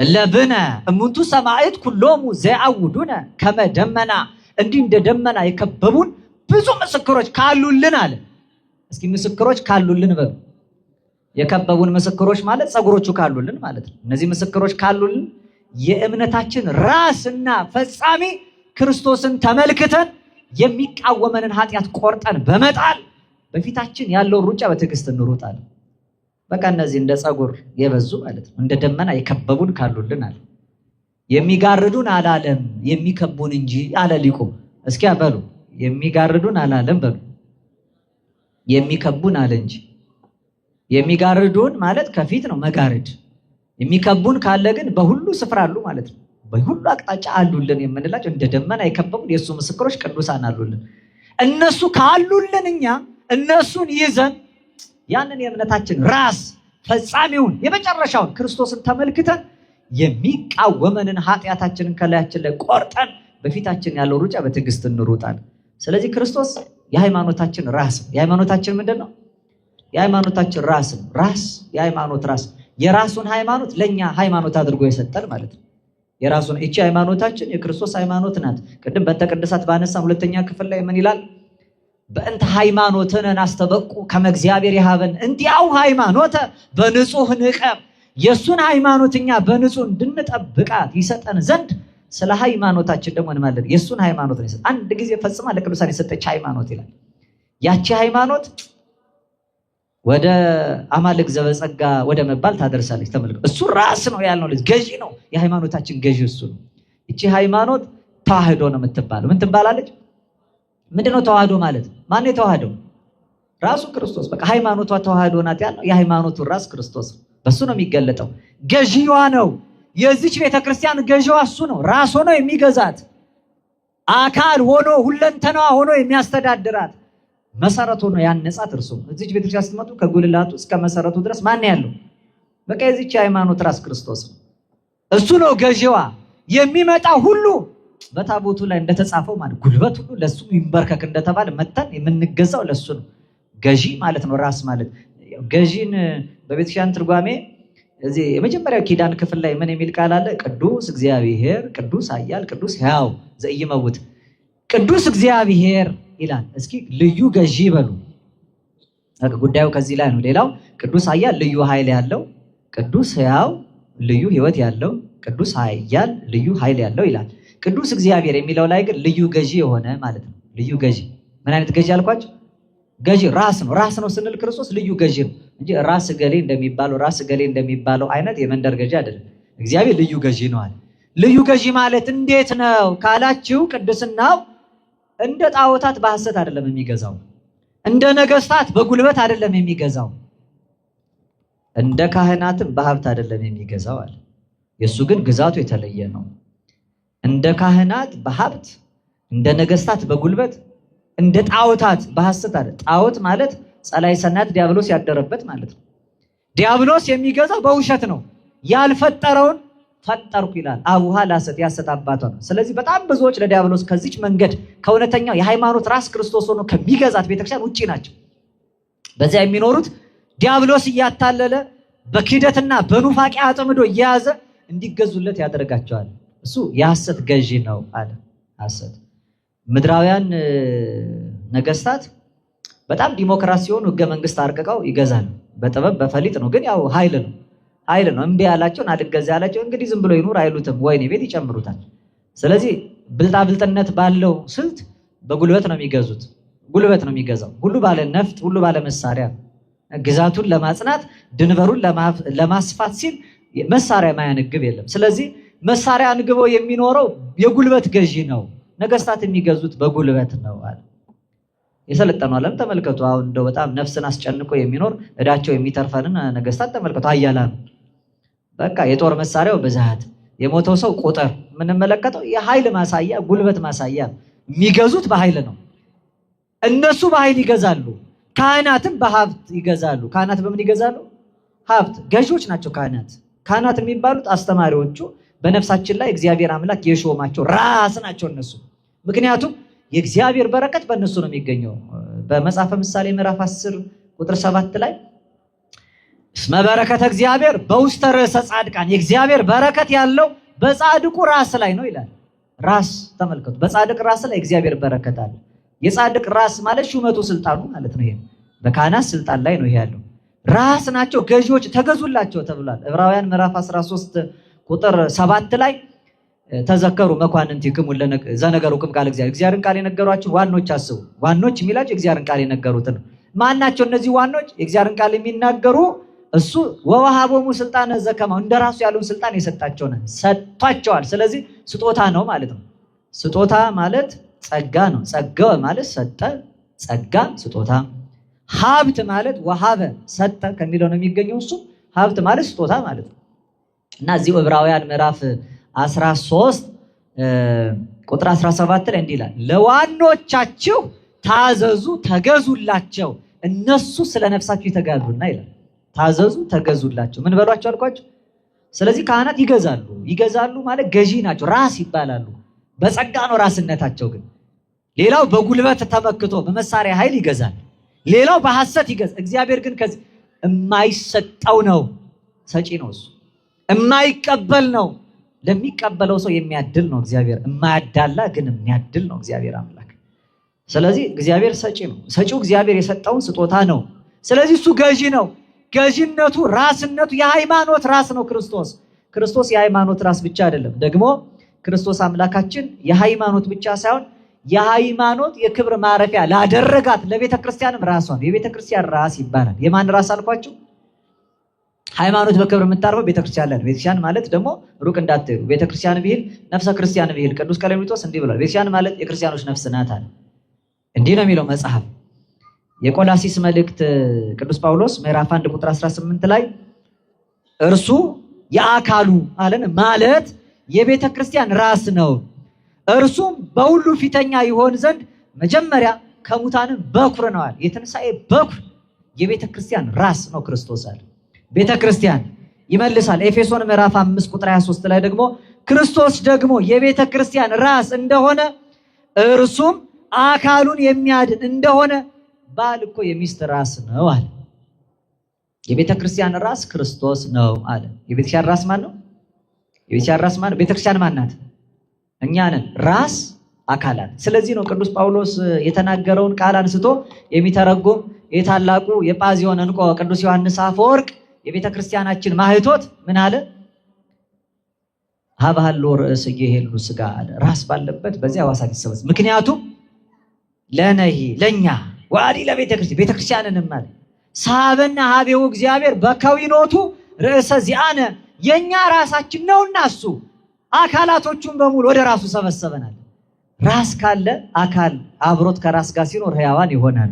ለብነ እሙንቱ ሰማዕት ኩሎሙ ዘያውዱነ ከመ ደመና፣ እንዲህ እንደ ደመና የከበቡን ብዙ ምስክሮች ካሉልን አለ። እስኪ ምስክሮች ካሉልን በሉ። የከበቡን ምስክሮች ማለት ፀጉሮቹ ካሉልን ማለት ነው። እነዚህ ምስክሮች ካሉልን የእምነታችን ራስና ፈጻሚ ክርስቶስን ተመልክተን የሚቃወመንን ኃጢአት ቆርጠን በመጣል በፊታችን ያለው ሩጫ በትዕግስት እንሩጣለን። በቃ እነዚህ እንደ ፀጉር የበዙ ማለት ነው፣ እንደ ደመና የከበቡን ካሉልን አለ። የሚጋርዱን አላለም የሚከቡን እንጂ አለ ሊቁ። እስኪ በሉ የሚጋርዱን አላለም በሉ፣ የሚከቡን አለ እንጂ። የሚጋርዱን ማለት ከፊት ነው መጋረድ። የሚከቡን ካለ ግን በሁሉ ስፍራ አሉ ማለት ነው። በሁሉ አቅጣጫ አሉልን የምንላቸው እንደ ደመና የከበቡን የእሱ ምስክሮች ቅዱሳን አሉልን። እነሱ ካሉልን እኛ እነሱን ይዘን ያንን የእምነታችን ራስ ፈጻሚውን የመጨረሻውን ክርስቶስን ተመልክተን የሚቃወመንን ኃጢአታችንን ከላያችን ላይ ቆርጠን በፊታችን ያለው ሩጫ በትዕግስት እንሩጣለን። ስለዚህ ክርስቶስ የሃይማኖታችን ራስ ነው። የሃይማኖታችን ምንድን ነው? የሃይማኖታችን ራስ ነው። ራስ የሃይማኖት ራስ የራሱን ሃይማኖት ለእኛ ሃይማኖት አድርጎ የሰጠን ማለት ነው። የራሱን እቺ ሃይማኖታችን የክርስቶስ ሃይማኖት ናት። ቅድም በእንተ ቅድሳት ባነሳን ሁለተኛ ክፍል ላይ ምን ይላል? በእንተ ሃይማኖትን አስተበቁ ከመ እግዚአብሔር ይሃበን እንዲያው ሃይማኖተ በንጹህ ንቀብ። የእሱን ሃይማኖትኛ በንጹህ እንድንጠብቃት ይሰጠን ዘንድ ስለ ሃይማኖታችን ደግሞ እንማለን። የእሱን ሃይማኖት ነው የሰጠን። አንድ ጊዜ ፈጽማ ለቅዱሳን የሰጠች ሃይማኖት ይላል። ያቺ ሃይማኖት ወደ አማልክ ዘበጸጋ ወደ መባል ታደርሳለች። ተመልከቱ፣ እሱ ራስ ነው ያልነው ልጅ ገዢ ነው። የሃይማኖታችን ገዢ እሱ ነው። እቺ ሃይማኖት ተዋህዶ ነው የምትባለው። ምን ትባላለች? ምንድነው ተዋህዶ ማለት? ማን የተዋህደው? ራሱ ክርስቶስ። በቃ ሃይማኖቷ ተዋህዶ ናት ያልነው የሃይማኖቱ ራስ ክርስቶስ ነው። በሱ ነው የሚገለጠው። ገዢዋ ነው። የዚች ቤተክርስቲያን ገዢዋ እሱ ነው። ራስ ሆኖ የሚገዛት አካል ሆኖ ሁለንተናዋ ሆኖ የሚያስተዳድራት መሰረቱ ነው ያነጻት እርሱ። እዚች ቤተክርስቲያን ስትመጡ ከጉልላቱ እስከ መሰረቱ ድረስ ማን ያለው? በቃ የዚች ሃይማኖት ራስ ክርስቶስ ነው። እሱ ነው ገዢዋ። የሚመጣ ሁሉ በታቦቱ ላይ እንደተጻፈው ማለት ጉልበት ሁሉ ለሱ ይንበርከክ እንደተባለ መተን የምንገዛው ለሱ ነው። ገዢ ማለት ነው ራስ ማለት። ገዢን በቤተክርስቲያን ትርጓሜ እዚህ የመጀመሪያው ኪዳን ክፍል ላይ ምን የሚል ቃል አለ? ቅዱስ እግዚአብሔር ቅዱስ ኃያል ቅዱስ ሕያው ዘኢይመውት ቅዱስ እግዚአብሔር ይላል። እስኪ ልዩ ገዢ በሉ። ጉዳዩ ከዚህ ላይ ነው። ሌላው ቅዱስ ኃያል ልዩ ኃይል ያለው፣ ቅዱስ ሕያው ልዩ ሕይወት ያለው፣ ቅዱስ ኃያል ልዩ ኃይል ያለው ይላል። ቅዱስ እግዚአብሔር የሚለው ላይ ግን ልዩ ገዢ የሆነ ማለት ነው። ልዩ ገዢ ምን አይነት ገዢ አልኳቸው? ገዢ ራስ ነው። ራስ ነው ስንል ክርስቶስ ልዩ ገዢ ነው እንጂ ራስ ገሌ እንደሚባለው አይነት የመንደር ገዢ አይደለም። እግዚአብሔር ልዩ ገዢ ነው አለ። ልዩ ገዢ ማለት እንዴት ነው ካላችሁ፣ ቅድስናው እንደ ጣዖታት በሐሰት አይደለም የሚገዛው፣ እንደ ነገስታት በጉልበት አይደለም የሚገዛው፣ እንደ ካህናትም በሀብት አይደለም የሚገዛው አለ። የሱ ግን ግዛቱ የተለየ ነው። እንደ ካህናት በሀብት፣ እንደ ነገስታት በጉልበት፣ እንደ ጣዖታት በሐሰት አለ። ጣዖት ማለት ጸላይ ሰናት ዲያብሎስ ያደረበት ማለት ነው። ዲያብሎስ የሚገዛው በውሸት ነው። ያልፈጠረውን ፈጠርኩ ይላል። አቡሃ ላሰት ያሰት አባቷ ነው። ስለዚህ በጣም ብዙዎች ለዲያብሎስ ከዚች መንገድ ከእውነተኛው የሃይማኖት ራስ ክርስቶስ ሆኖ ከሚገዛት ቤተክርስቲያን ውጪ ናቸው። በዚያ የሚኖሩት ዲያብሎስ እያታለለ በክህደትና በኑፋቄ አጥምዶ እየያዘ እንዲገዙለት ያደርጋቸዋል። እሱ የሐሰት ገዢ ነው አለ። ሐሰት ምድራውያን ነገስታት በጣም ዲሞክራሲውን ህገ መንግስት አርቅቀው ይገዛሉ። በጥበብ በፈሊጥ ነው፣ ግን ያው ኃይል ነው። እምቢ ያላቸውን አልገዛ ያላቸው እንግዲህ ዝም ብሎ ይኑር አይሉትም፣ ወይኔ ቤት ይጨምሩታል። ስለዚህ ብልጣብልጥነት ባለው ስልት በጉልበት ነው የሚገዙት። ጉልበት ነው የሚገዛው። ሁሉ ባለ ነፍጥ፣ ሁሉ ባለ መሳሪያ ግዛቱን ለማጽናት ድንበሩን ለማስፋት ሲል መሳሪያ ማያንግብ የለም። ስለዚህ መሳሪያ አንግቦ የሚኖረው የጉልበት ገዢ ነው። ነገስታት የሚገዙት በጉልበት ነው አለ። የሰለጠነው ዓለም ተመልከቱ። አሁን እንደው በጣም ነፍስን አስጨንቆ የሚኖር እዳቸው የሚተርፈንን ነገስታት ተመልከቱ። ኃያላን በቃ የጦር መሳሪያው ብዛት፣ የሞተው ሰው ቁጥር የምንመለከተው የኃይል ማሳያ፣ ጉልበት ማሳያ። የሚገዙት በኃይል ነው። እነሱ በኃይል ይገዛሉ። ካህናትም በሀብት ይገዛሉ። ካህናት በምን ይገዛሉ? ሀብት። ገዢዎች ናቸው ካህናት። ካህናት የሚባሉት አስተማሪዎቹ፣ በነፍሳችን ላይ እግዚአብሔር አምላክ የሾማቸው ራስ ናቸው እነሱ። ምክንያቱም የእግዚአብሔር በረከት በእነሱ ነው የሚገኘው። በመጽሐፈ ምሳሌ ምዕራፍ 10 ቁጥር 7 ላይ እስመ በረከተ እግዚአብሔር በውስተ ርእሰ ጻድቃን፣ የእግዚአብሔር በረከት ያለው በጻድቁ ራስ ላይ ነው ይላል። ራስ ተመልከቱ። በጻድቅ ራስ ላይ እግዚአብሔር በረከት አለ። የጻድቅ ራስ ማለት ሹመቱ ስልጣኑ ማለት ነው። ይሄ በካህናት ስልጣን ላይ ነው ይሄ ያለው። ራስ ናቸው፣ ገዢዎች ተገዙላቸው ተብሏል። ዕብራውያን ምዕራፍ 13 ቁጥር 7 ላይ ተዘከሩ መኳንንቲክሙ ዘነገሩክሙ ቃለ እግዚአብሔር፣ እግዚአብሔርን ቃል የነገሯችሁ ዋኖች አስቡ። ዋኖች የሚላቸው እግዚአብሔርን ቃል የነገሩትን ማን ናቸው? እነዚህ ዋኖች የእግዚአብሔርን ቃል የሚናገሩ እሱ ወወሃቦሙ ስልጣነ ዘከማው፣ እንደራሱ ያለውን ስልጣን የሰጣቸው ነው፣ ሰጥቷቸዋል። ስለዚህ ስጦታ ነው ማለት ነው። ስጦታ ማለት ጸጋ ነው። ጸጋው ማለት ሰጠ፣ ጸጋ ስጦታ። ሀብት ማለት ወሃበ ሰጠ ከሚለው ነው የሚገኘው። እሱ ሀብት ማለት ስጦታ ማለት ነው። እና እዚህ ዕብራውያን ምዕራፍ 13 ቁጥር 17 ላይ እንዲህ ይላል፣ ለዋኖቻችሁ ታዘዙ ተገዙላቸው፣ እነሱ ስለ ነፍሳችሁ ይተጋሉና ይላል። ታዘዙ ተገዙላቸው። ምን በሏቸው አልኳቸው? ስለዚህ ካህናት ይገዛሉ ማለት ገዢ ናቸው፣ ራስ ይባላሉ። በጸጋ ነው ራስነታቸው። ግን ሌላው በጉልበት ተመክቶ በመሳሪያ ኃይል ይገዛል፣ ሌላው በሐሰት ይገዛል። እግዚአብሔር ግን ከዚህ የማይሰጠው ነው፣ ሰጪ ነው። እሱ የማይቀበል ነው፣ ለሚቀበለው ሰው የሚያድል ነው። እግዚአብሔር የማያዳላ ግን የሚያድል ነው እግዚአብሔር አምላክ። ስለዚህ እግዚአብሔር ሰጪ ነው። ሰጪው እግዚአብሔር የሰጠውን ስጦታ ነው። ስለዚህ እሱ ገዢ ነው። ገዢነቱ፣ ራስነቱ የሃይማኖት ራስ ነው ክርስቶስ። ክርስቶስ የሃይማኖት ራስ ብቻ አይደለም፣ ደግሞ ክርስቶስ አምላካችን የሃይማኖት ብቻ ሳይሆን የሃይማኖት የክብር ማረፊያ ላደረጋት ለቤተ ክርስቲያንም ራሷ ነው። የቤተ ክርስቲያን ራስ ይባላል። የማን ራስ አልኳችሁ? ሃይማኖት በክብር የምታርፈው ቤተክርስቲያን ላይ ነው። ቤተክርስቲያን ማለት ደግሞ ሩቅ እንዳትሄዱ፣ ቤተክርስቲያን ብሂል ነፍሰ ክርስቲያን ብሂል። ቅዱስ ቀሌምንጦስ እንዲህ ብሏል፣ ቤተክርስቲያን ማለት የክርስቲያኖች ነፍስ ናት አለ። እንዲህ ነው የሚለው መጽሐፍ። የቆላሲስ መልእክት ቅዱስ ጳውሎስ ምዕራፍ 1 ቁጥር 18 ላይ እርሱ የአካሉ አለን ማለት የቤተክርስቲያን ራስ ነው፣ እርሱም በሁሉ ፊተኛ ይሆን ዘንድ መጀመሪያ ከሙታንም በኩር ነው አለ። የትንሣኤ በኩር የቤተ ክርስቲያን ራስ ነው ክርስቶስ አለ። ቤተ ክርስቲያን ይመልሳል። ኤፌሶን ምዕራፍ 5 ቁጥር 23 ላይ ደግሞ ክርስቶስ ደግሞ የቤተ ክርስቲያን ራስ እንደሆነ እርሱም አካሉን የሚያድን እንደሆነ ባል እኮ የሚስት ራስ ነው አለ። የቤተ ክርስቲያን ራስ ክርስቶስ ነው አለ። የቤተ ክርስቲያን ራስ ማን ነው? የቤተ ክርስቲያን ራስ ማን ነው? ቤተ ክርስቲያን ማን ናት? እኛ ነን። ራስ አካላት። ስለዚህ ነው ቅዱስ ጳውሎስ የተናገረውን ቃል አንስቶ የሚተረጉም የታላቁ የጳዚዮን እንቆ ቅዱስ ዮሐንስ አፈወርቅ የቤተ ክርስቲያናችን ማህቶት ምን አለ? ሀባሎ ርዕስ እየሄሉ ስጋ አለ። ራስ ባለበት በዚያ ሕዋሳት ይሰበሰባል። ምክንያቱም ለነሂ ለኛ ዋዲ ለቤተ ክርስቲያን ቤተ ክርስቲያንንም አለ ሳበና ሀቤው እግዚአብሔር በከዊኖቱ ርዕሰ ዚአነ የኛ ራሳችን ነውና እሱ አካላቶቹን በሙሉ ወደ ራሱ ሰበሰበናል። ራስ ካለ አካል አብሮት ከራስ ጋር ሲኖር ሕያዋን ይሆናሉ።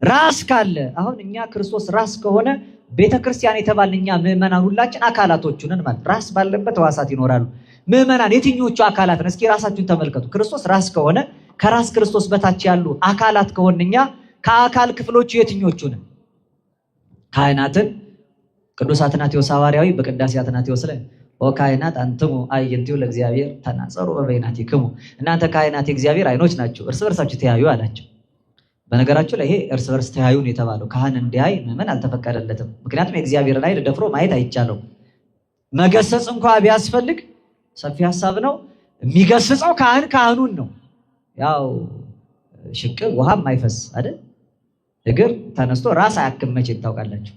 ራስ ካለ አሁን እኛ ክርስቶስ ራስ ከሆነ ቤተክርስቲያን የተባልን እኛ ምዕመናን ሁላችን አካላቶቹ ነን ማለት። ራስ ባለበት ሕዋሳት ይኖራሉ። ምዕመናን የትኞቹ አካላት ነን? እስኪ ራሳችሁን ተመልከቱ። ክርስቶስ ራስ ከሆነ ከራስ ክርስቶስ በታች ያሉ አካላት ከሆነ እኛ ከአካል ክፍሎቹ የትኞቹ ነን? ካህናትን ቅዱስ አትናቴዎስ ሐዋርያዊ በቅዳሴ አትናቴዎስ ላይ ካህናት አንትሙ አዕይንቲሁ ለእግዚአብሔር ተናጸሩ በበይናቲክሙ፣ እናንተ ካህናት የእግዚአብሔር አይኖች ናቸው፣ እርስ በርሳችሁ ተያዩ አላቸው። በነገራችሁ ላይ ይሄ እርስ በርስ ተያዩን የተባለው ካህን እንዲያይ ምዕመን አልተፈቀደለትም። ምክንያቱም የእግዚአብሔርን ኃይል ደፍሮ ማየት አይቻለው። መገሰጽ እንኳ ቢያስፈልግ ሰፊ ሀሳብ ነው። የሚገስጸው ካህኑን ነው። ያው ሽቅብ ውሃም አይፈስ አይደል? እግር ተነስቶ ራስ አያክም መቼም ታውቃላችሁ።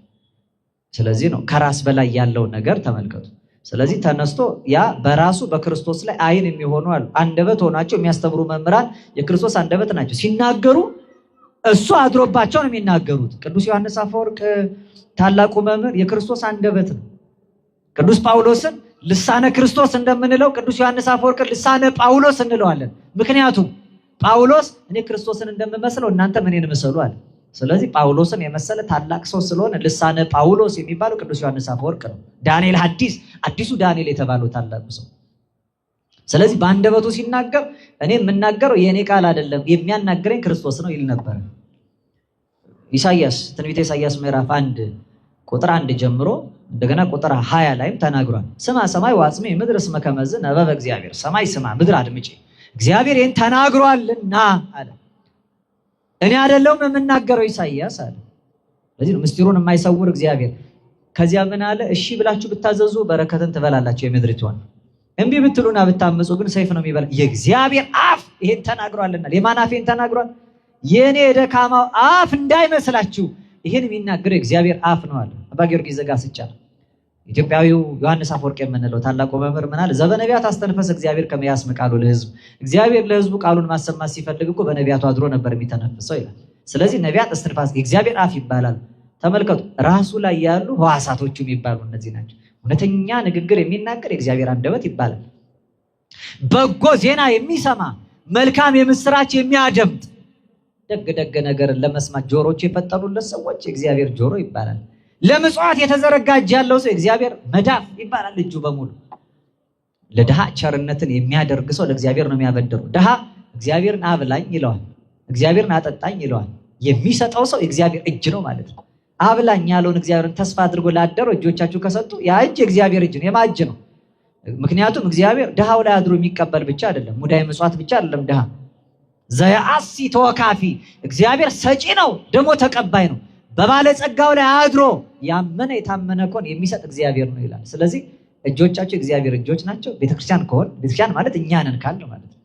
ስለዚህ ነው ከራስ በላይ ያለው ነገር ተመልከቱ። ስለዚህ ተነስቶ ያ በራሱ በክርስቶስ ላይ አይን የሚሆኑ አሉ። አንደበት ሆናቸው የሚያስተምሩ መምህራን የክርስቶስ አንደበት ናቸው። ሲናገሩ እሱ አድሮባቸው ነው የሚናገሩት። ቅዱስ ዮሐንስ አፈወርቅ ታላቁ መምህር የክርስቶስ አንደበት ነው። ቅዱስ ጳውሎስን ልሳነ ክርስቶስ እንደምንለው ቅዱስ ዮሐንስ አፈወርቅ ልሳነ ጳውሎስ እንለዋለን። ምክንያቱም ጳውሎስ እኔ ክርስቶስን እንደምመስለው እናንተም እኔን ምሰሉ አለ። ስለዚህ ጳውሎስን የመሰለ ታላቅ ሰው ስለሆነ ልሳነ ጳውሎስ የሚባለው ቅዱስ ዮሐንስ አፈወርቅ ነው። ዳንኤል አዲሱ ዳንኤል የተባለው ታላቁ ሰው። ስለዚህ በአንደበቱ ሲናገር እኔ የምናገረው የእኔ ቃል አይደለም የሚያናገረኝ ክርስቶስ ነው ይል ነበር። ኢሳይያስ ትንቢተ ኢሳይያስ ምዕራፍ 1 ቁጥር 1 ጀምሮ እንደገና ቁጥር 20 ላይም ተናግሯል። ስማ ሰማይ ዋጽሜ ምድር እስመ ከመዝ ነበበ እግዚአብሔር፣ ሰማይ ስማ ምድር አድምጪ እግዚአብሔር ይህን ተናግሯልና አለ። እኔ አይደለሁም የምናገረው ኢሳይያስ አለ። ስለዚህ ምስጢሩን የማይሰውር እግዚአብሔር። ከዚያ ምን አለ? እሺ ብላችሁ ብታዘዙ በረከትን ትበላላችሁ የምድሪቷን፣ እምቢ ብትሉና ብታመፁ ግን ሰይፍ ነው የሚበላ። የእግዚአብሔር አፍ ይሄን ተናግሯልና። የማን አፍ ይሄን ተናግሯል? የኔ የደካማው አፍ እንዳይመስላችሁ ይሄን የሚናገረው እግዚአብሔር አፍ ነው አለ አባ ጊዮርጊስ ዘጋስጫ። ኢትዮጵያዊው ዮሐንስ አፈወርቅ የምንለው ታላቁ መምህር ምን አለ? ዘበነቢያት አስተንፈሰ እግዚአብሔር ከመ ያስምዕ ቃሉ ለሕዝብ። እግዚአብሔር ለሕዝቡ ቃሉን ማሰማት ሲፈልግ እኮ በነቢያቱ አድሮ ነበር የሚተነፍሰው ይላል። ስለዚህ ነቢያት እስትንፋስ የእግዚአብሔር አፍ ይባላል። ተመልከቱ፣ ራሱ ላይ ያሉ ሕዋሳቶቹ የሚባሉ እነዚህ ናቸው። እውነተኛ ንግግር የሚናገር የእግዚአብሔር አንደበት ይባላል። በጎ ዜና የሚሰማ መልካም የምስራች የሚያደምጥ ደግ ነገርን ለመስማት ጆሮች የፈጠሩለት ሰዎች የእግዚአብሔር ጆሮ ይባላል። ለምጽዋት የተዘረጋ እጅ ያለው ሰው የእግዚአብሔር መዳፍ ይባላል። እጁ በሙሉ ለድሃ ቸርነትን የሚያደርግ ሰው ለእግዚአብሔር ነው የሚያበድረው። ድሃ እግዚአብሔርን አብላኝ ይለዋል፣ እግዚአብሔርን አጠጣኝ ይለዋል። የሚሰጠው ሰው የእግዚአብሔር እጅ ነው ማለት ነው። አብላኝ ያለውን እግዚአብሔርን ተስፋ አድርጎ ላደረው እጆቻችሁ ከሰጡ ያ እጅ የእግዚአብሔር እጅ ነው፣ የማ እጅ ነው? ምክንያቱም እግዚአብሔር ድሃው ላይ አድሮ የሚቀበል ብቻ አይደለም፣ ሙዳየ ምጽዋት ብቻ አይደለም። ድሃ ዘያአሲ ተወካፊ እግዚአብሔር ሰጪ ነው፣ ደግሞ ተቀባይ ነው። በባለጸጋው ላይ አድሮ ያመነ የታመነ ኮን የሚሰጥ እግዚአብሔር ነው ይላል። ስለዚህ እጆቻቸው እግዚአብሔር እጆች ናቸው። ቤተክርስቲያን ከሆነ ቤተክርስቲያን ማለት እኛ ነን ካለ ማለት ነው።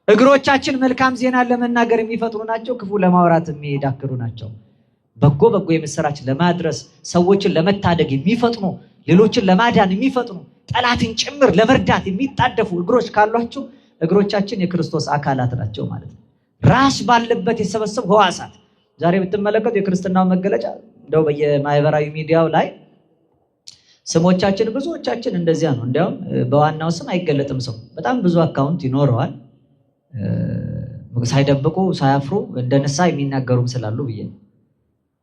እግሮቻችን መልካም ዜና ለመናገር የሚፈጥኑ ናቸው፣ ክፉ ለማውራት የሚዳክሩ ናቸው። በጎ የምስራች ለማድረስ ሰዎችን ለመታደግ የሚፈጥኑ፣ ሌሎችን ለማዳን የሚፈጥኑ፣ ጠላትን ጭምር ለመርዳት የሚጣደፉ እግሮች ካሏቸው እግሮቻችን የክርስቶስ አካላት ናቸው ማለት ነው። ራስ ባለበት የሰበሰቡ ሕዋሳት ዛሬ ብትመለከቱ የክርስትናው መገለጫ እንደው በየማህበራዊ ሚዲያው ላይ ስሞቻችን ብዙዎቻችን እንደዚያ ነው። እንዲያውም በዋናው ስም አይገለጥም። ሰው በጣም ብዙ አካውንት ይኖረዋል። ሳይደብቁ ሳያፍሩ እንደ ንስሐ የሚናገሩም ስላሉ ብዬ ነው።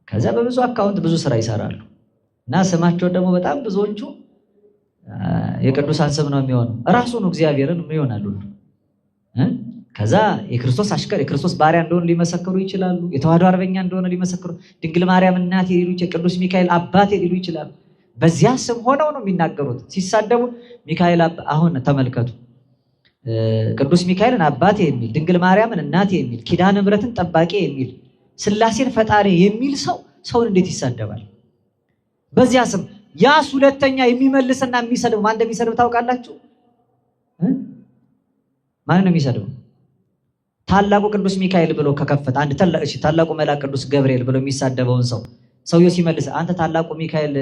ከዚያ በብዙ አካውንት ብዙ ስራ ይሰራሉ እና ስማቸው ደግሞ በጣም ብዙዎቹ የቅዱሳን ስም ነው የሚሆነው። ራሱን እግዚአብሔርን ይሆናሉ። ከዛ የክርስቶስ አሽከር የክርስቶስ ባሪያ እንደሆነ ሊመሰክሩ ይችላሉ። የተዋህዶ አርበኛ እንደሆነ ሊመሰክሩ፣ ድንግል ማርያም እናቴ ሊሉ ይችላሉ፣ ቅዱስ ሚካኤል አባቴ ሊሉ ይችላሉ። በዚያ ስም ሆነው ነው የሚናገሩት። ሲሳደቡ ሚካኤል አሁን ተመልከቱ፣ ቅዱስ ሚካኤልን አባቴ የሚል፣ ድንግል ማርያምን እናቴ የሚል፣ ኪዳነ ምሕረትን ጠባቂ የሚል፣ ሥላሴን ፈጣሪ የሚል ሰውን እንዴት ይሳደባል? በዚያ ስም ያስ ሁለተኛ የሚመልስና የሚሰድብ ማን እንደሚሰድብ ታውቃላችሁ? ማን ነው የሚሰድበው? ታላቁ ቅዱስ ሚካኤል ብሎ ከከፈተ አንድ ታላቁ መልአክ ቅዱስ ገብርኤል ብሎ የሚሳደበውን ሰውየው ሲመልስ አንተ ታላቁ ሚካኤል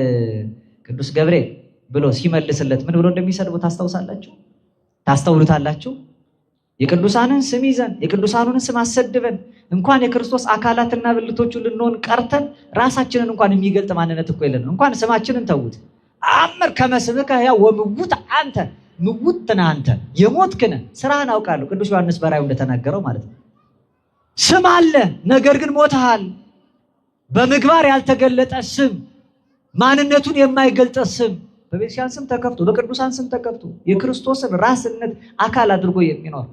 ቅዱስ ገብርኤል ብሎ ሲመልስለት ምን ብሎ እንደሚሰድበው ታስታውሳላችሁ? ታስተውሉታላችሁ? የቅዱሳንን ስም ይዘን የቅዱሳኑን ስም አሰድበን እንኳን የክርስቶስ አካላትና ብልቶቹ ልንሆን ቀርተን ራሳችንን እንኳን የሚገልጥ ማንነት እኮ የለንም። እንኳን ስማችንን ተውት። አመር ከመስብከ ሕያው ወምውት አንተ ምውት ነህ አንተ የሞትክ ነህ። ስራህን አውቃለሁ። ቅዱስ ዮሐንስ በራእዩ እንደተናገረው ማለት ነው። ስም አለ፣ ነገር ግን ሞተሃል። በምግባር ያልተገለጠ ስም፣ ማንነቱን የማይገልጥ ስም በቤተክርስቲያን ስም ተከፍቶ በቅዱሳን ስም ተከፍቶ የክርስቶስን ራስነት አካል አድርጎ የሚኖር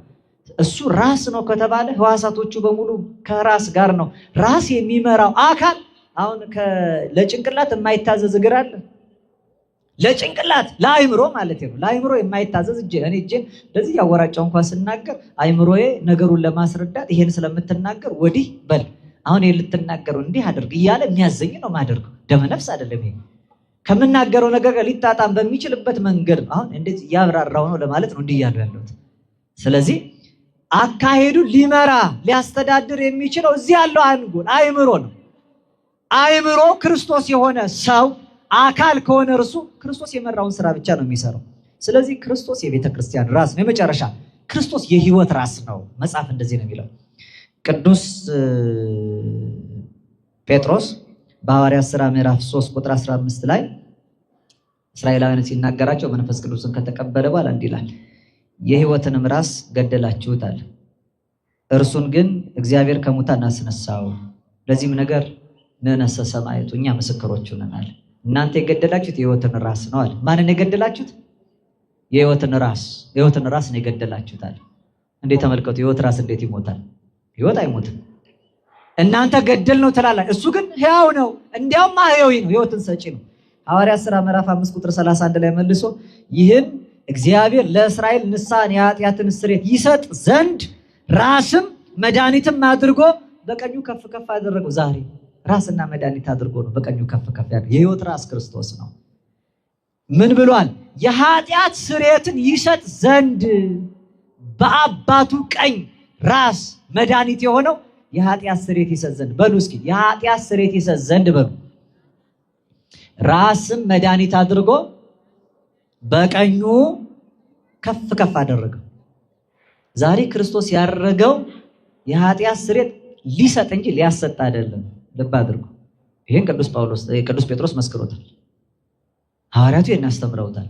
እሱ ራስ ነው ከተባለ ሕዋሳቶቹ በሙሉ ከራስ ጋር ነው። ራስ የሚመራው አካል አሁን ለጭንቅላት የማይታዘዝ እግር አለ። ለጭንቅላት ለአይምሮ ማለት ነው። ለአይምሮ የማይታዘዝ እጄ እንደዚህ ያወራጫው እንኳን ስናገር አይምሮዬ ነገሩን ለማስረዳት ይሄን ስለምትናገር ወዲህ በል አሁን ይሄን ልትናገረው እንዲህ አድርግ እያለ የሚያዘኝ ነው ማደርገው። ደመነፍስ አይደለም ይሄ። ከምናገረው ነገር ጋር ሊጣጣም በሚችልበት መንገድ አሁን እንደዚህ ያብራራው ነው ለማለት ነው እንዲህ እያለው ያለሁት። ስለዚህ አካሄዱ ሊመራ ሊያስተዳድር የሚችለው እዚህ ያለው አንጎል አይምሮ ነው። አይምሮ ክርስቶስ የሆነ ሰው አካል ከሆነ እርሱ ክርስቶስ የመራውን ስራ ብቻ ነው የሚሰራው። ስለዚህ ክርስቶስ የቤተ ክርስቲያን ራስ ነው። የመጨረሻ ክርስቶስ የሕይወት ራስ ነው። መጽሐፍ እንደዚህ ነው የሚለው። ቅዱስ ጴጥሮስ በሐዋርያት ሥራ ምዕራፍ 3 ቁጥር 15 ላይ እስራኤላውያን ሲናገራቸው መንፈስ ቅዱስን ከተቀበለ በኋላ እንዲህ ይላል፣ የሕይወትንም ራስ ገደላችሁታል፣ እርሱን ግን እግዚአብሔር ከሙታን አስነሳው። ለዚህም ነገር ንሕነሰ ሰማዕቱ እኛ ምስክሮች ሆነናል። እናንተ የገደላችሁት የሕይወትን ራስ ነው አለ። ማንን የገደላችሁት? የሕይወትን ራስ ነው የገደላችሁታል። እንዴት ተመልከቱ። የሕይወት ራስ እንዴት ይሞታል? ሕይወት አይሞትም። እናንተ ገደል ነው ትላላችሁ፣ እሱ ግን ሕያው ነው፣ እንዲያውም ማህያዊ ነው፣ ሕይወትን ሰጪ ነው። ሐዋርያት ሥራ ምዕራፍ 5 ቁጥር 31 ላይ መልሶ ይህን እግዚአብሔር ለእስራኤል ንስሐን የኃጢአትን ስርየት ይሰጥ ዘንድ ራስም መድኃኒትም አድርጎ በቀኙ ከፍ ከፍ አደረገው። ዛሬ ራስና መድኃኒት አድርጎ ነው በቀኙ ከፍ ከፍ ያደረገው። የሕይወት ራስ ክርስቶስ ነው። ምን ብሏል? የኃጢአት ስርየትን ይሰጥ ዘንድ በአባቱ ቀኝ ራስ መድኃኒት የሆነው የኃጢአት ስርየት ይሰጥ ዘንድ በሉ እስኪ የኃጢአት ስርየት ይሰጥ ዘንድ በሉ። ራስም መድኃኒት አድርጎ በቀኙ ከፍ ከፍ አደረገው። ዛሬ ክርስቶስ ያደረገው የኃጢአት ስርየት ሊሰጥ እንጂ ሊያሰጥ አይደለም። ልብ አድርጎ ይሄን ቅዱስ ጴጥሮስ መስክሮታል። ሐዋርያቱ ያስተምረውታል።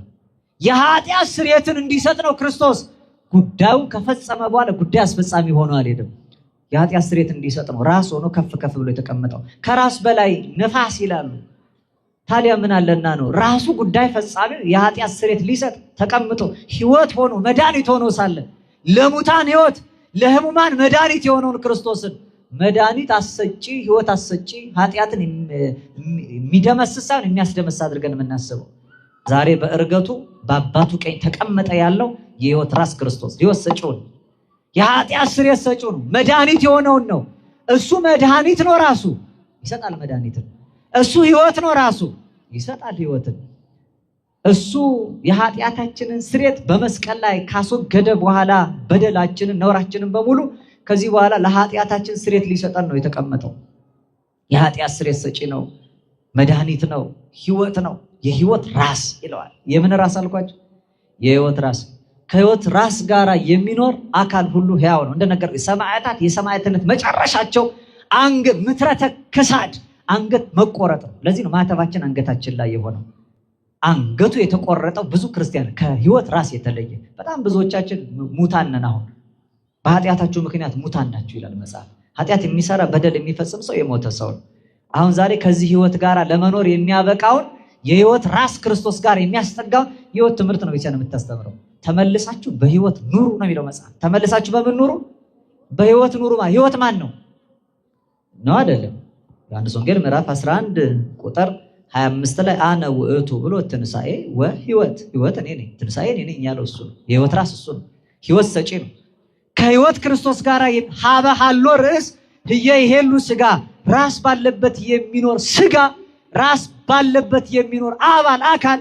የኃጢአት ስርየትን እንዲሰጥ ነው ክርስቶስ። ጉዳዩ ከፈጸመ በኋላ ጉዳይ አስፈጻሚ ሆኖ አልሄድም። የኃጢአት ስርየት እንዲሰጥ ነው ራስ ሆኖ ከፍ ከፍ ብሎ የተቀመጠው። ከራስ በላይ ነፋስ ይላሉ። ታዲያ ምን አለና ነው ራሱ ጉዳይ ፈጻሚ የኃጢአት ስርየት ሊሰጥ ተቀምጦ ሕይወት ሆኖ መድኃኒት ሆኖ ሳለ ለሙታን ሕይወት ለሕሙማን መድኃኒት የሆነውን ክርስቶስን መድኃኒት አሰጪ ሕይወት አሰጪ ኃጢአትን የሚደመስስ ሳይሆን የሚያስደመስ አድርገን የምናስበው ዛሬ በእርገቱ በአባቱ ቀኝ ተቀመጠ ያለው የሕይወት ራስ ክርስቶስ ሕይወት ሰጪውን የኃጢአት ስርየት ሰጪውን መድኃኒት የሆነውን ነው። እሱ መድኃኒት ነው፣ ራሱ ይሰጣል መድኃኒትን። እሱ ሕይወት ነው፣ ራሱ ይሰጣል ሕይወትን። እሱ የኃጢአታችንን ስርየት በመስቀል ላይ ካስወገደ በኋላ በደላችንን ነውራችንን በሙሉ ከዚህ በኋላ ለኃጢአታችን ስርየት ሊሰጠን ነው የተቀመጠው። የኃጢአት ስርየት ሰጪ ነው፣ መድኃኒት ነው፣ ሕይወት ነው። የሕይወት ራስ ይለዋል። የምን ራስ አልኳቸው? የሕይወት ራስ። ከሕይወት ራስ ጋር የሚኖር አካል ሁሉ ሕያው ነው። እንደነገር ሰማዕታት የሰማዕትነት መጨረሻቸው ምትረተ ክሳድ አንገት መቆረጥ ነው። ለዚህ ነው ማተባችን አንገታችን ላይ የሆነው። አንገቱ የተቆረጠው ብዙ ክርስቲያን ከሕይወት ራስ የተለየ በጣም ብዙዎቻችን ሙታን ነን። አሁን በኃጢአታችሁ ምክንያት ሙታን ናችሁ ይላል መጽሐፍ። ኃጢአት የሚሰራ በደል የሚፈጽም ሰው የሞተ ሰው ነው። አሁን ዛሬ ከዚህ ሕይወት ጋር ለመኖር የሚያበቃውን የሕይወት ራስ ክርስቶስ ጋር የሚያስጠጋውን ሕይወት ትምህርት ነው ቤተክርስቲያን የምታስተምረው። ተመልሳችሁ በሕይወት ኑሩ ነው የሚለው መጽሐፍ። ተመልሳችሁ በምን ኑሩ? በህይወት ኑሩ። ህይወት ማን ነው? ነው አይደለም? ዮሐንስ ወንጌል ምዕራፍ 11 ቁጥር 25 ላይ አነ ውእቱ ብሎ ትንሣኤ ወህይወት፣ ህይወት እኔ ነኝ፣ ትንሣኤ እኔ ነኝ ያለው እሱ ነው። የህይወት ራስ እሱ ነው። ህይወት ሰጪ ነው። ከህይወት ክርስቶስ ጋር ሀበ ሀሎ ርዕስ ህየ ይሄሉ ስጋ፣ ራስ ባለበት የሚኖር ስጋ፣ ራስ ባለበት የሚኖር አባል አካል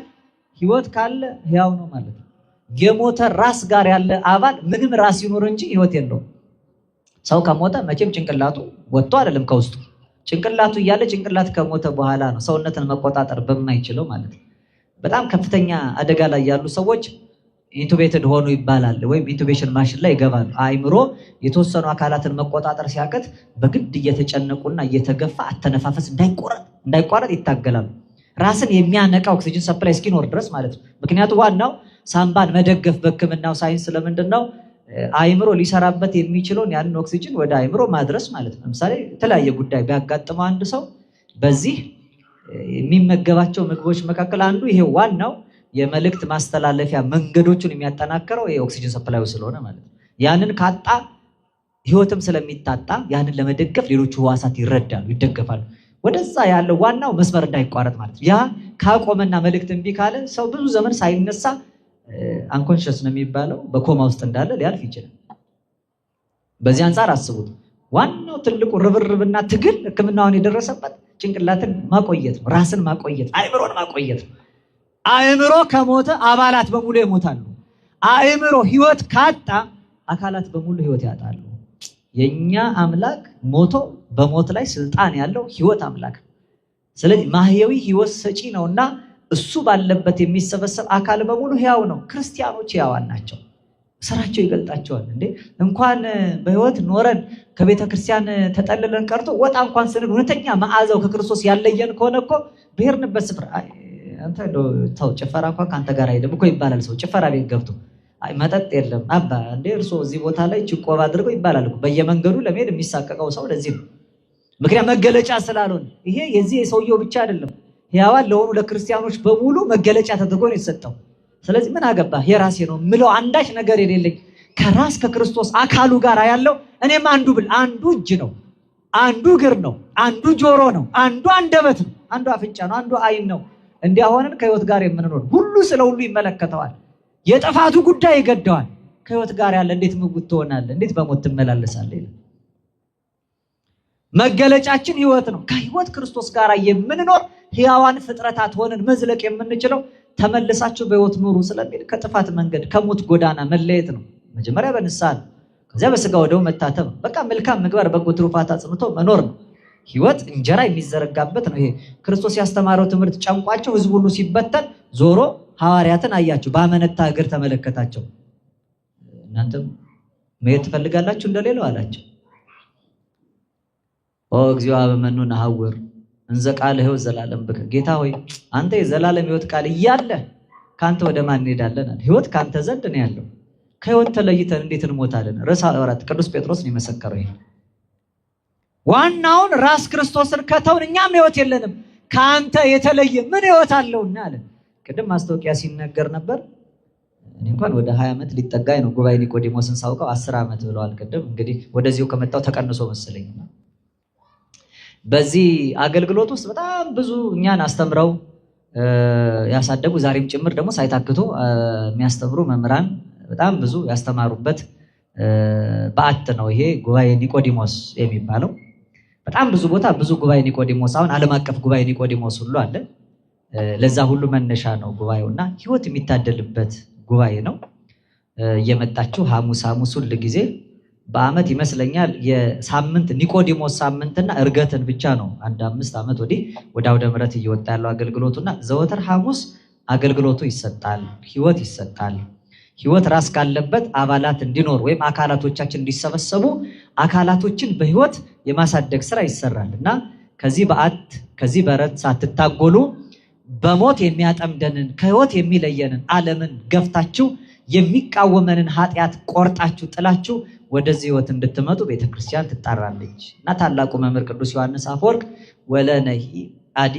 ህይወት ካለ ህያው ነው ማለት ነው። የሞተ ራስ ጋር ያለ አባል ምንም ራስ ይኖር እንጂ ህይወት የለውም። ሰው ከሞተ መቼም ጭንቅላቱ ወጥቶ አይደለም ከውስጡ። ጭንቅላቱ እያለ ጭንቅላት ከሞተ በኋላ ነው ሰውነትን መቆጣጠር በማይችለው ማለት ነው። በጣም ከፍተኛ አደጋ ላይ ያሉ ሰዎች ኢንቱቤትድ ሆኑ ይባላል፣ ወይም ኢንቱቤሽን ማሽን ላይ ይገባሉ። አእምሮ የተወሰኑ አካላትን መቆጣጠር ሲያቅት በግድ እየተጨነቁና እየተገፋ አተነፋፈስ እንዳይቋረጥ ይታገላሉ። ራስን የሚያነቃ ኦክሲጅን ሰፕላይ እስኪኖር ድረስ ማለት ነው። ምክንያቱም ዋናው ሳምባን መደገፍ በሕክምናው ሳይንስ ስለምንድን ነው አእምሮ ሊሰራበት የሚችለውን ያንን ኦክሲጅን ወደ አእምሮ ማድረስ ማለት ነው። ለምሳሌ የተለያየ ጉዳይ ቢያጋጥመው አንድ ሰው በዚህ የሚመገባቸው ምግቦች መካከል አንዱ ይሄ ዋናው የመልእክት ማስተላለፊያ መንገዶቹን የሚያጠናክረው የኦክሲጅን ሰፕላዩ ስለሆነ ማለት ነው። ያንን ካጣ ህይወትም ስለሚታጣ ያንን ለመደገፍ ሌሎቹ ህዋሳት ይረዳሉ፣ ይደገፋሉ። ወደዛ ያለው ዋናው መስመር እንዳይቋረጥ ማለት ነው። ያ ካቆመና መልእክት እምቢ ካለ ሰው ብዙ ዘመን ሳይነሳ አንኮንሽስ ነው የሚባለው በኮማ ውስጥ እንዳለ ሊያልፍ ይችላል። በዚህ አንጻር አስቡት። ዋናው ትልቁ ርብርብና ትግል ሕክምናውን የደረሰበት ጭንቅላትን ማቆየት ነው፣ ራስን ማቆየት፣ አእምሮን ማቆየት ነው። አእምሮ ከሞተ አባላት በሙሉ ይሞታሉ። አእምሮ ህይወት ካጣ አካላት በሙሉ ህይወት ያጣሉ። የኛ አምላክ ሞቶ በሞት ላይ ስልጣን ያለው ህይወት አምላክ ነው። ስለዚህ ማህያዊ ህይወት ሰጪ ነውና እሱ ባለበት የሚሰበሰብ አካል በሙሉ ህያው ነው። ክርስቲያኖች ህያዋን ናቸው። ስራቸው ይገልጣቸዋል። እንዴ እንኳን በህይወት ኖረን ከቤተ ክርስቲያን ተጠልለን ቀርቶ ወጣ እንኳን ስንል እውነተኛ መዓዛው ከክርስቶስ ያለየን ከሆነ እኮ ብሄርንበት ስፍራ አንተ ተው ጭፈራ እንኳን ካንተ ጋር አይደለም እኮ ይባላል። ሰው ጭፈራ ቤት ገብቶ አይ መጠጥ የለም አባ እንዴ እርሶ እዚህ ቦታ ላይ ጭቆባ አድርገው ይባላል እኮ። በየመንገዱ ለመሄድ የሚሳቀቀው ሰው ለዚህ ነው። ምክንያቱም መገለጫ ስላልሆነ። ይሄ የዚህ የሰውየው ብቻ አይደለም፣ ህያዋን ለሆኑ ለክርስቲያኖች በሙሉ መገለጫ ተደርጎ ነው የተሰጠው። ስለዚህ ምን አገባ የራሴ ነው ምለው አንዳች ነገር የሌለኝ ከራስ ከክርስቶስ አካሉ ጋር ያለው እኔም አንዱ ብል አንዱ እጅ ነው፣ አንዱ እግር ነው፣ አንዱ ጆሮ ነው፣ አንዱ አንደበት ነው፣ አንዱ አፍንጫ ነው፣ አንዱ አይን ነው። እንዲያሆነን ከህይወት ጋር የምንኖር ሁሉ ስለ ሁሉ ይመለከተዋል። የጥፋቱ ጉዳይ ይገደዋል። ከህይወት ጋር ያለ እንዴት ምጉት ትሆናለህ? እንዴት በሞት ትመላለሳለህ? መገለጫችን ህይወት ነው። ከህይወት ክርስቶስ ጋር የምንኖር ህያዋን ፍጥረታት ሆነን መዝለቅ የምንችለው ተመልሳችሁ በህይወት ኑሩ ስለሚል ከጥፋት መንገድ ከሞት ጎዳና መለየት ነው። መጀመሪያ በንስሐ ነው፣ ከዚያ በስጋ ወደሙ መታተም። በቃ መልካም ምግባር በጎ ትሩፋት አጽንቶ መኖር ነው። ህይወት እንጀራ የሚዘረጋበት ነው። ይሄ ክርስቶስ ያስተማረው ትምህርት ጨንቋቸው ህዝብ ሁሉ ሲበተን ዞሮ ሐዋርያትን አያቸው፣ በአመነታ እግር ተመለከታቸው። እናንተም መሄድ ትፈልጋላችሁ እንደሌለው አላቸው። ኦ እግዚኦ አበመኑ ነሐውር እንዘ ቃለ ሕይወት ዘላለም ብከ። ጌታ ሆይ አንተ የዘላለም ህይወት ቃል እያለ ካንተ ወደ ማን እንሄዳለን? ህይወት ካንተ ዘንድ ነው ያለው። ከህይወት ተለይተን እንዴት እንሞታለን? ርዕሰ ሐዋርያት ቅዱስ ጴጥሮስ ነው የመሰከረው። ይሄ ዋናውን ራስ ክርስቶስን ከተውን እኛም ህይወት የለንም። ከአንተ የተለየ ምን ህይወት አለውና አለ። ቅድም ማስታወቂያ ሲነገር ነበር። እኔ እንኳን ወደ 20 ዓመት ሊጠጋኝ ነው። ጉባኤ ኒቆዲሞስን ሳውቀው 10 ዓመት ብለዋል። ቅድም እንግዲህ ወደዚሁ ከመጣው ተቀንሶ መሰለኝ። በዚህ አገልግሎት ውስጥ በጣም ብዙ እኛን አስተምረው ያሳደጉ ዛሬም ጭምር ደግሞ ሳይታክቱ የሚያስተምሩ መምህራን በጣም ብዙ ያስተማሩበት በዓት ነው ይሄ ጉባኤ ኒቆዲሞስ የሚባለው። በጣም ብዙ ቦታ ብዙ ጉባኤ ኒቆዲሞስ፣ አሁን ዓለም አቀፍ ጉባኤ ኒቆዲሞስ ሁሉ አለ። ለዛ ሁሉ መነሻ ነው ጉባኤውና ህይወት የሚታደልበት ጉባኤ ነው። እየመጣችሁ ሐሙስ ሁል ጊዜ በአመት ይመስለኛል የሳምንት ኒቆዲሞስ ሳምንትና እርገትን ብቻ ነው 5 ዓመት ወዲህ ወደ አውደ ምሕረት እየወጣ ያለው አገልግሎቱና ዘወትር ሐሙስ አገልግሎቱ ይሰጣል፣ ህይወት ይሰጣል። ህይወት ራስ ካለበት አባላት እንዲኖር ወይም አካላቶቻችን እንዲሰበሰቡ አካላቶችን በህይወት የማሳደግ ስራ ይሰራል እና ከዚህ በዓት ከዚህ በረት ሳትታጎሉ በሞት የሚያጠምደንን ከህይወት የሚለየንን ዓለምን ገፍታችሁ የሚቃወመንን ኃጢአት ቆርጣችሁ ጥላችሁ ወደዚህ ህይወት እንድትመጡ ቤተክርስቲያን ትጣራለች እና ታላቁ መምህር ቅዱስ ዮሐንስ አፈወርቅ ወለነሂ አዲ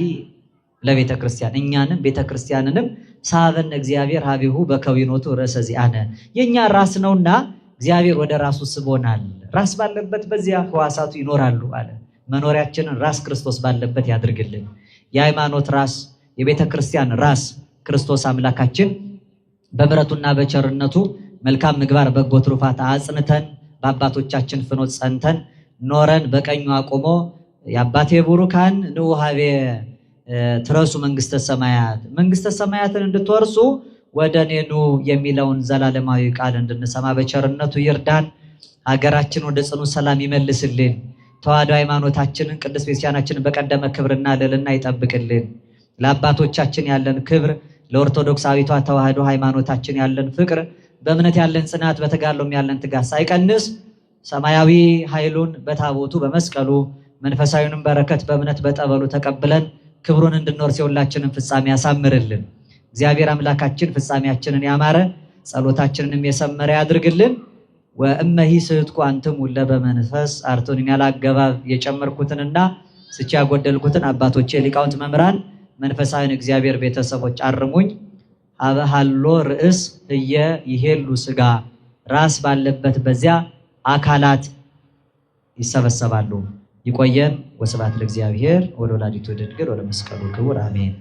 ለቤተክርስቲያን እኛንም ቤተክርስቲያንንም ሳበን እግዚአብሔር ሀቢሁ በከዊኖቱ ርዕሰ ዚአነ የኛ ራስ ነውና እግዚአብሔር ወደ ራሱ ስቦናል። ራስ ባለበት በዚያ ሕዋሳቱ ይኖራሉ አለ። መኖሪያችንን ራስ ክርስቶስ ባለበት ያድርግልን። የሃይማኖት ራስ፣ የቤተ ክርስቲያን ራስ ክርስቶስ አምላካችን በምሕረቱና በቸርነቱ መልካም ምግባር በጎ ትሩፋት አጽንተን በአባቶቻችን ፍኖት ጸንተን ኖረን በቀኙ አቆሞ የአባቴ ቡሩካን ንዑሃቤ ትረሱ መንግስተ ሰማያት መንግስተ ሰማያትን እንድትወርሱ ወደ እኔ ኑ የሚለውን ዘላለማዊ ቃል እንድንሰማ በቸርነቱ ይርዳን። ሀገራችን ወደ ጽኑ ሰላም ይመልስልን። ተዋሕዶ ሃይማኖታችንን ቅድስት ቤተክርስቲያናችንን በቀደመ ክብርና ልዕልና ይጠብቅልን። ለአባቶቻችን ያለን ክብር፣ ለኦርቶዶክሳዊቷ ተዋሕዶ ሃይማኖታችን ያለን ፍቅር፣ በእምነት ያለን ጽናት፣ በተጋድሎም ያለን ትጋት ሳይቀንስ ሰማያዊ ኃይሉን በታቦቱ በመስቀሉ መንፈሳዊንም በረከት በእምነት በጠበሉ ተቀብለን ክብሩን እንድንወርስ የሁላችንን ፍጻሜ ያሳምርልን። እግዚአብሔር አምላካችን ፍጻሜያችንን ያማረ ጸሎታችንንም የሰመረ ያድርግልን። ወእመሂ ስሕትኩ አንትሙ ለበመንፈስ አርቶን ያላገባብ የጨመርኩትንና ስቻ ያጎደልኩትን አባቶቼ ሊቃውንት መምህራን መንፈሳዊን እግዚአብሔር ቤተሰቦች አርሙኝ። አበሃሎ ርእስ እየ ይሄሉ ሥጋ ራስ ባለበት በዚያ አካላት ይሰበሰባሉ። ይቆየን። ወስብሐት ለእግዚአብሔር ወለወላዲቱ ድንግል ወለመስቀሉ ክቡር አሜን።